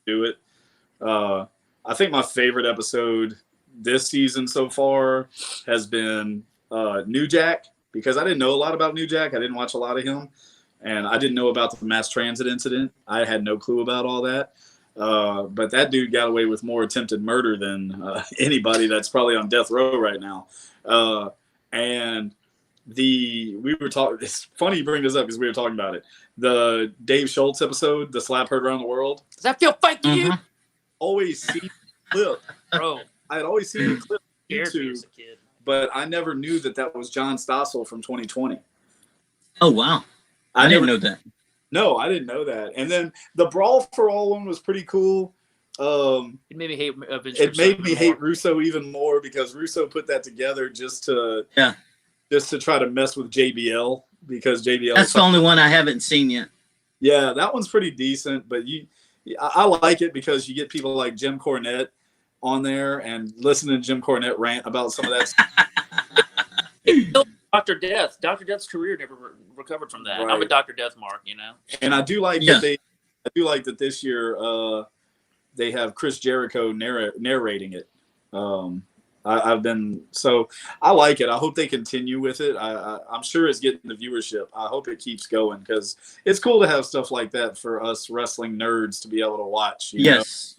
do it. I think my favorite episode this season so far has been New Jack, because I didn't know a lot about New Jack. I didn't watch a lot of him, and I didn't know about the mass transit incident. I had no clue about all that. But that dude got away with more attempted murder than anybody that's probably on death row right now. And we were talking, it's funny you bring this up because we were talking about it. The Dave Schultz episode, The Slap Heard Around the World. Does that feel fake to you? Always seen the clip. Bro. I had always seen the clip on YouTube, but I never knew that was John Stossel from 2020. Oh, wow. I didn't know that. No, I didn't know that. And then the Brawl for All one was pretty cool. It made me hate hate Russo even more, because Russo put that together just to try to mess with JBL, because JBL. That's the only one I haven't seen yet. Yeah, that one's pretty decent, but I like it because you get people like Jim Cornette on there, and listening to Jim Cornette rant about some of that stuff. Dr. Death. Dr. Death's career never recovered from that. Right. I'm a Dr. Death mark, And I do like that this year they have Chris Jericho narrating it. I like it. I hope they continue with it. I'm sure it's getting the viewership. I hope it keeps going, because it's cool to have stuff like that for us wrestling nerds to be able to watch. Yes.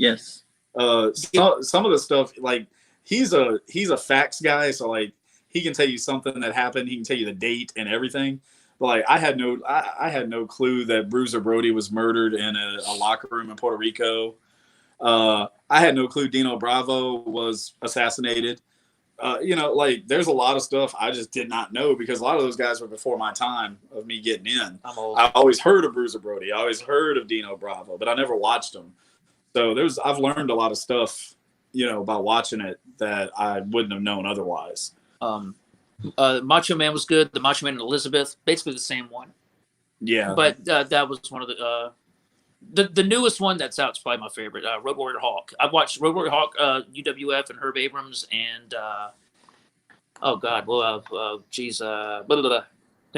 Some of the stuff, like he's a facts guy, so like he can tell you something that happened. He can tell you the date and everything. But like I had no clue that Bruiser Brody was murdered in a locker room in Puerto Rico. I had no clue Dino Bravo was assassinated. you know, like there's a lot of stuff I just did not know because a lot of those guys were before my time of me getting in. I'm old. I always heard of Bruiser Brody. I always heard of Dino Bravo, but I never watched them. So I've learned a lot of stuff, you know, about watching it that I wouldn't have known otherwise. Macho Man was good. The Macho Man and Elizabeth, basically the same one. Yeah. But that was one of the newest one that's out is probably my favorite. Road Warrior Hawk. I've watched Road Warrior Hawk, UWF, and Herb Abrams, and the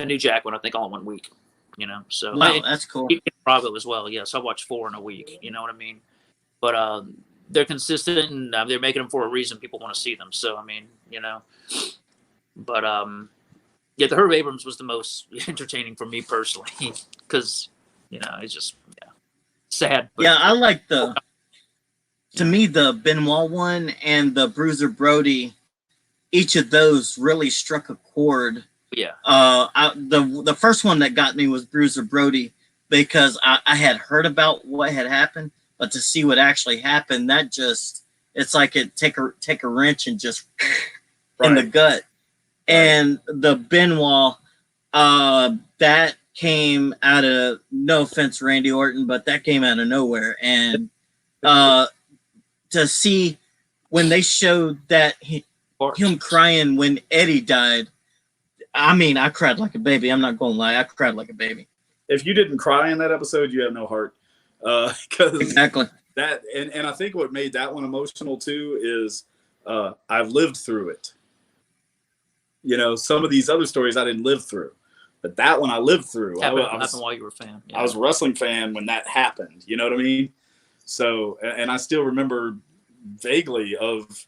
New Jack one. I think all in 1 week. You know, so Wow, that's cool. Bravo as well. Yes, I watched 4 in a week. You know what I mean? But they're consistent and they're making them for a reason. People want to see them. So I mean, you know, but yeah, the Herb Abrams was the most entertaining for me personally because you know it's just sad. But Yeah, I like to me the Benoit one and the Bruiser Brody. Each of those really struck a chord. Yeah. The first one that got me was Bruiser Brody because I had heard about what had happened, but to see what actually happened, that just it's like it take a wrench and just in the gut. Right. And the Benoit, that came out of, no offense, Randy Orton, but that came out of nowhere. And to see when they showed that him crying when Eddie died, I mean, I cried like a baby. I'm not going to lie. I cried like a baby. If you didn't cry in that episode, you have no heart. Exactly. That, and I think what made that one emotional too is I've lived through it. You know, some of these other stories I didn't live through, but that one I lived through. Happened while you were a fan. Yeah. I was a wrestling fan when that happened. You know what I mean? So, and I still remember vaguely of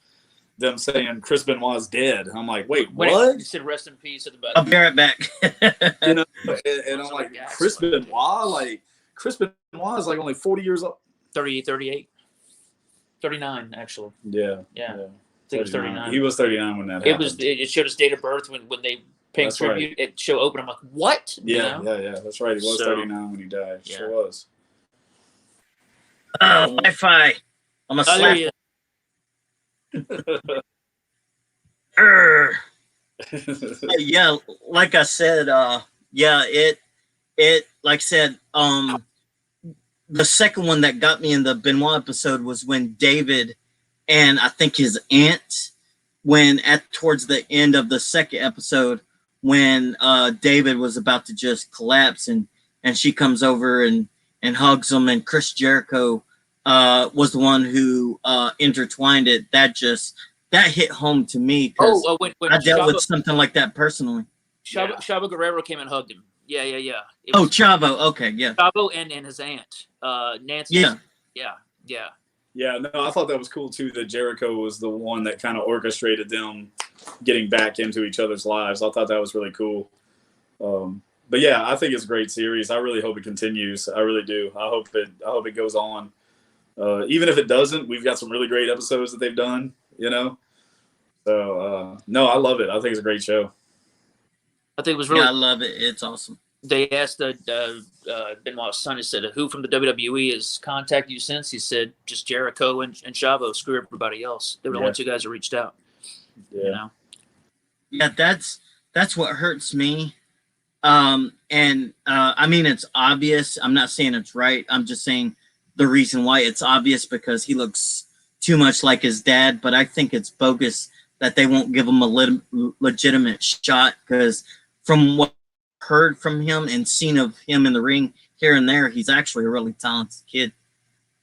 them saying Chris Benoit's dead. I'm like, wait, what? You said rest in peace at the back. I'll be right back. You know, and I'm like, Chris Benoit? Like, Chris Benoit is like only 40 years old. 38. 39, actually. Yeah. I think it was 39. He was 39 when that happened. It showed his date of birth when they paying tribute at show open. I'm like, what? Yeah, yeah. That's right. He was 39 when he died. Yeah. Sure was. Oh, Wi-Fi. I'm a slap. Yeah, like I said, it like I said, the second one that got me in the Benoit episode was when David and I think his aunt, towards the end of the second episode, when David was about to just collapse and she comes over and hugs him, and Chris Jericho was the one who intertwined it. That hit home to me because when I dealt with something like that personally. Chavo Guerrero came and hugged him. Yeah. Chavo. Okay, yeah. Chavo and his aunt, Nancy. Yeah. Yeah, no, I thought that was cool too that Jericho was the one that kind of orchestrated them getting back into each other's lives. I thought that was really cool. But yeah, I think it's a great series. I really hope it continues. I really do. I hope it goes on. Even if it doesn't, we've got some really great episodes that they've done, you know? So, no, I love it. I think it's a great show. I think it was really. Yeah, I love it. It's awesome. They asked Benoit's son. He said, "Who from the WWE has contacted you since?" He said, "Just Jericho and Chavo. Screw everybody else. They were the only two guys who reached out." Yeah. You know? Yeah, that's what hurts me. I mean, it's obvious. I'm not saying it's right. I'm just saying the reason why it's obvious because he looks too much like his dad. But I think it's bogus that they won't give him a legitimate shot because from what I've heard from him and seen of him in the ring here and there, he's actually a really talented kid.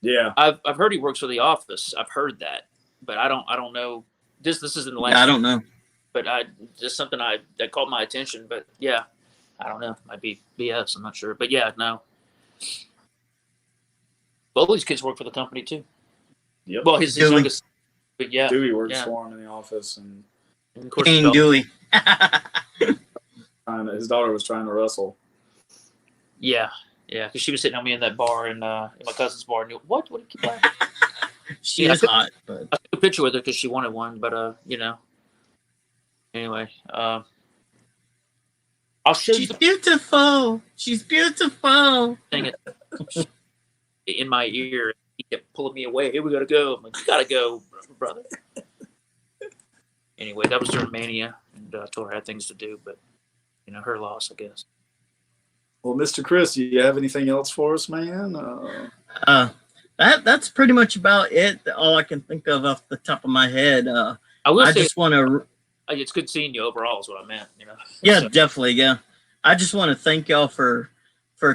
Yeah, I've heard he works for The Office. I've heard that, but I don't know. This isn't the last. Yeah, I don't know. But just something that caught my attention. But yeah, I don't know. Might be BS. I'm not sure. But yeah, no. Both these kids work for the company too. Yep. Well, his youngest. But yeah, Dewey works for him in The Office, and of course King Dewey. his daughter was trying to wrestle. Yeah, because she was sitting on me in that bar in my cousin's bar. And what do you keep laughing? She is hot. But I took a picture with her because she wanted one. But you know. Anyway, I'll show you. She's beautiful. She's beautiful. Thing in my ear. He kept pulling me away. Here we gotta go. I'm like, you gotta go, brother. anyway, that was during Mania, and I told her I had things to do, but her loss, I guess. Well, Mr. Chris, do you have anything else for us, man? That's pretty much about it. All I can think of off the top of my head. I just want to. It's good seeing you overall, is what I meant. Yeah, so. Definitely. Yeah, I just want to thank y'all for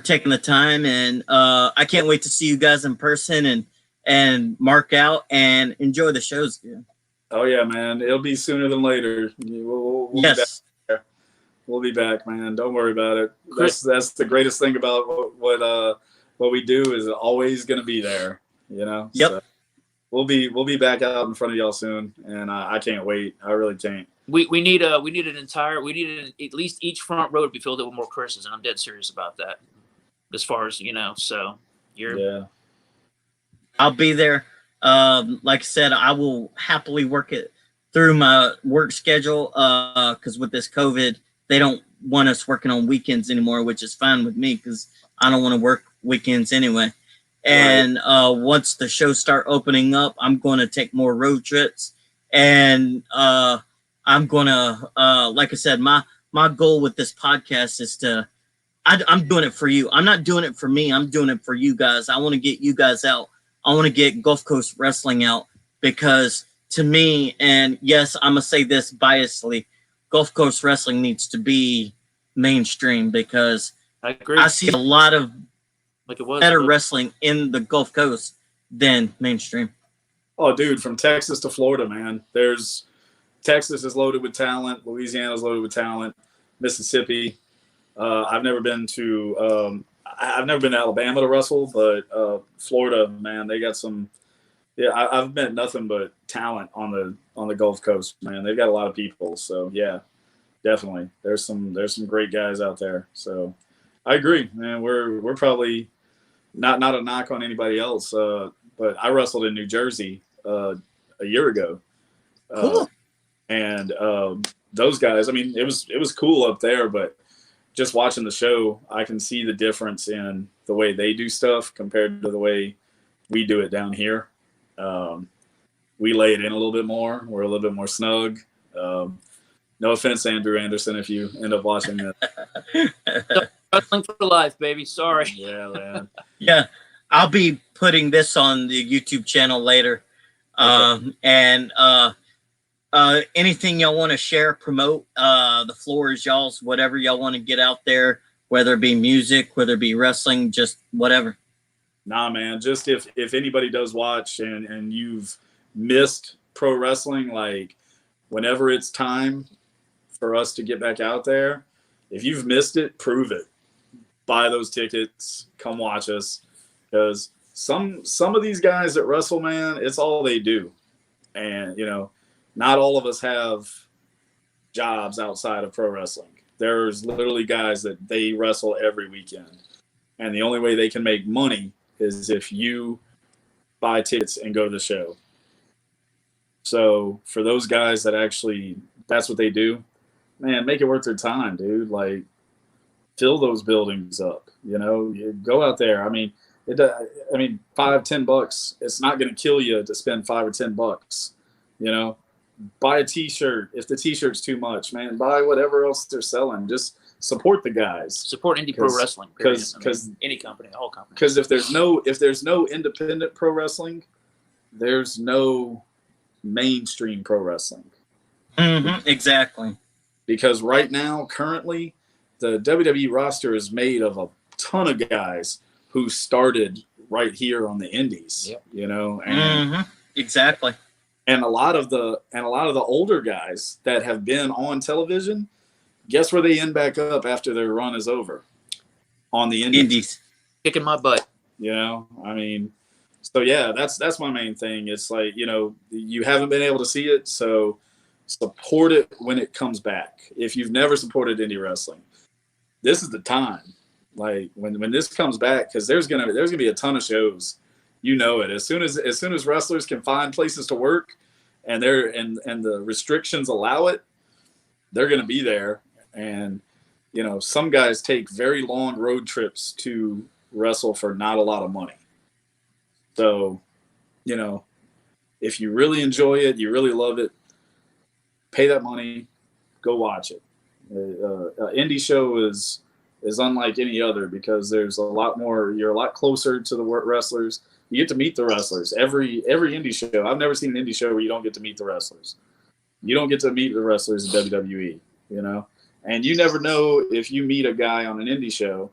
taking the time, and I can't wait to see you guys in person and mark out and enjoy the shows. Yeah. Oh yeah, man! It'll be sooner than later. We'll yes. Be back there. We'll be back, man. Don't worry about it. That's the greatest thing about what we do is always going to be there. Yep. So we'll be back out in front of y'all soon, and I can't wait. I really can't. We need at least each front row to be filled up with more Chris's, and I'm dead serious about that. As far as so you're. I'll be there. Like I said, I will happily work it through my work schedule. Because with this COVID, they don't want us working on weekends anymore, which is fine with me because I don't want to work weekends anyway. And once the shows start opening up, I'm going to take more road trips, and I'm going to, like I said, my goal with this podcast is I'm doing it for you. I'm not doing it for me. I'm doing it for you guys. I want to get you guys out. I want to get Gulf Coast wrestling out because to me, and yes, I'm going to say this biasly, Gulf Coast wrestling needs to be mainstream because I agree. I see a lot of better wrestling in the Gulf Coast than mainstream. Oh, dude, from Texas to Florida, man. Texas is loaded with talent. Louisiana is loaded with talent. Mississippi. I've never been to Alabama to wrestle, but Florida, man, they got some. Yeah, I've met nothing but talent on the Gulf Coast, man. They've got a lot of people, so yeah, definitely. There's some great guys out there. So I agree, man. We're probably not a knock on anybody else, but I wrestled in New Jersey a year ago. Cool. And those guys, I mean, it was cool up there, but just watching the show, I can see the difference in the way they do stuff compared to the way we do it down here. We lay it in a little bit more. We're a little bit more snug. No offense, Andrew Anderson, if you end up watching that. Wrestling for life, baby. Sorry. Yeah, man. Yeah, I'll be putting this on the YouTube channel later. Okay. And anything y'all want to share, promote, the floor is y'all's. Whatever y'all want to get out there, whether it be music, whether it be wrestling, just whatever. Nah, man. Just if anybody does watch and you've missed pro wrestling, like whenever it's time for us to get back out there, if you've missed it, prove it. Buy those tickets. Come watch us. Because some of these guys that wrestle, man, it's all they do. And, not all of us have jobs outside of pro wrestling. There's literally guys that they wrestle every weekend. And the only way they can make money is if you buy tickets and go to the show. So for those guys that actually, that's what they do, man, make it worth their time, dude. Like, fill those buildings up, you go out there. I mean, $5-10, it's not going to kill you to spend $5 or $10, buy a t-shirt. If the t-shirt's too much, man, buy whatever else they're selling. Just support the guys. Support indie pro wrestling. Because any company, all companies. Because if there's no independent pro wrestling, there's no mainstream pro wrestling. Mm-hmm, exactly. Because right now, currently, the WWE roster is made of a ton of guys who started right here on the indies. Yep. And exactly. And a lot of the older guys that have been on television, guess where they end back up after their run is over? On the indies. Kicking my butt. I mean, so yeah, that's my main thing. It's like, you haven't been able to see it, so support it when it comes back. If you've never supported indie wrestling, this is the time. Like when this comes back, because there's gonna be a ton of shows. It. As soon as wrestlers can find places to work, and the restrictions allow it, they're going to be there. And some guys take very long road trips to wrestle for not a lot of money. So, if you really enjoy it, you really love it, pay that money, go watch it. Indie show is unlike any other because there's a lot more. You're a lot closer to the wrestlers. You get to meet the wrestlers. Every indie show. I've never seen an indie show where you don't get to meet the wrestlers. You don't get to meet the wrestlers in WWE, you know. And you never know if you meet a guy on an indie show.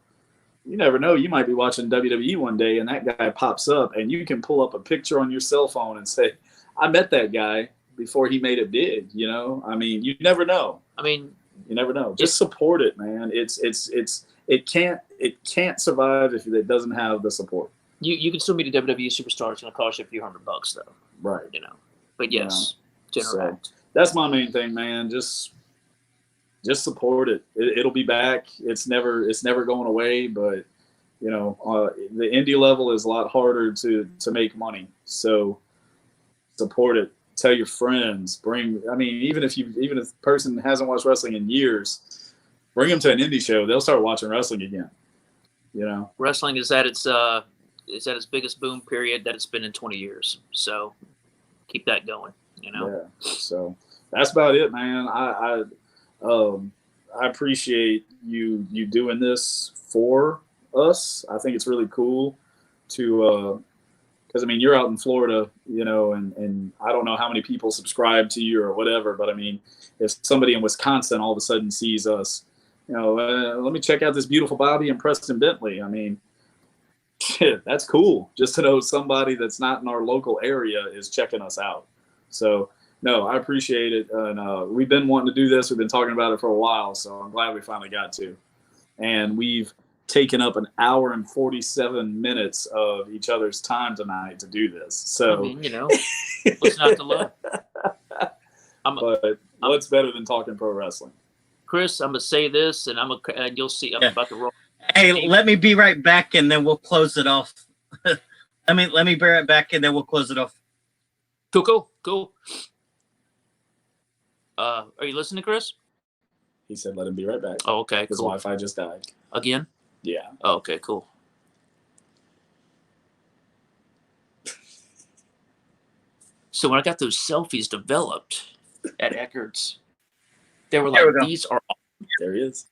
You never know. You might be watching WWE one day, and that guy pops up, and you can pull up a picture on your cell phone and say, "I met that guy before he made it big." You know. I mean, you never know. I mean, you never know. Just support it, man. It can't survive if it doesn't have the support. You can still meet a WWE superstar. It's going to cost you a few $100 though. Right. You know. But yes, interact. So, that's my main thing, man. Just support it. It'll be back. It's never going away. But you know, the indie level is a lot harder to make money. So support it. Tell your friends. Even if a person hasn't watched wrestling in years, bring them to an indie show. They'll start watching wrestling again. You know, wrestling is at its biggest boom period that it's been in 20 years. So keep that going. You know. Yeah. So that's about it, man. I appreciate you doing this for us. I think it's really cool to because I mean you're out in Florida, you know, and I don't know how many people subscribe to you or whatever, but I mean if somebody in Wisconsin all of a sudden sees us, you know, let me check out this beautiful Bobby and Preston Bentley. I mean, shit, that's cool. Just to know somebody that's not in our local area is checking us out. So no, I appreciate it. And we've been wanting to do this. We've been talking about it for a while, so I'm glad we finally got to. And we've taken up an hour and 47 minutes of each other's time tonight to do this. So, I mean, you know, what's not to love? But what's better than talking pro wrestling? Chris, I'm going to say this, and you'll see I'm about to roll. Hey, let me be right back, and then we'll close it off. let me be right back, and then we'll close it off. Cool. Are you listening, Chris? He said, "Let him be right back." Oh, okay. His Wi-Fi just died again. Yeah. Oh, okay. Cool. So when I got those selfies developed at Eckert's, they were like, "These are." There he is.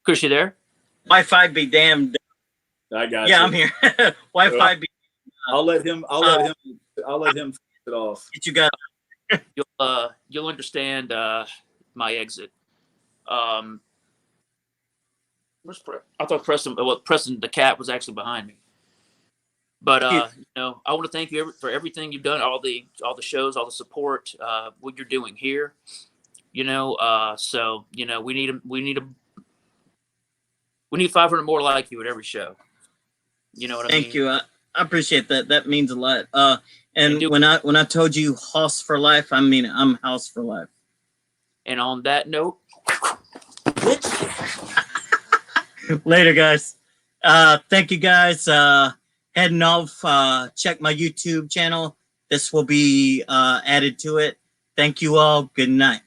Chris, you there? Wi-Fi be damned. I got yeah, you. I'm here. Wi-Fi be. I'll let him finish it off. Get you guys. You'll understand my exit. I thought Preston the cat was actually behind me. But you know, I want to thank you for everything you've done, all the shows, all the support, what you're doing here. You know, so you know, we need 500 more like you at every show. You know what I mean? Thank you. I appreciate that. That means a lot. And when I told you Haus for life, I mean I'm Haus for life. And on that note, later, guys. Thank you, guys. Heading off. Check my YouTube channel. This will be added to it. Thank you all. Good night.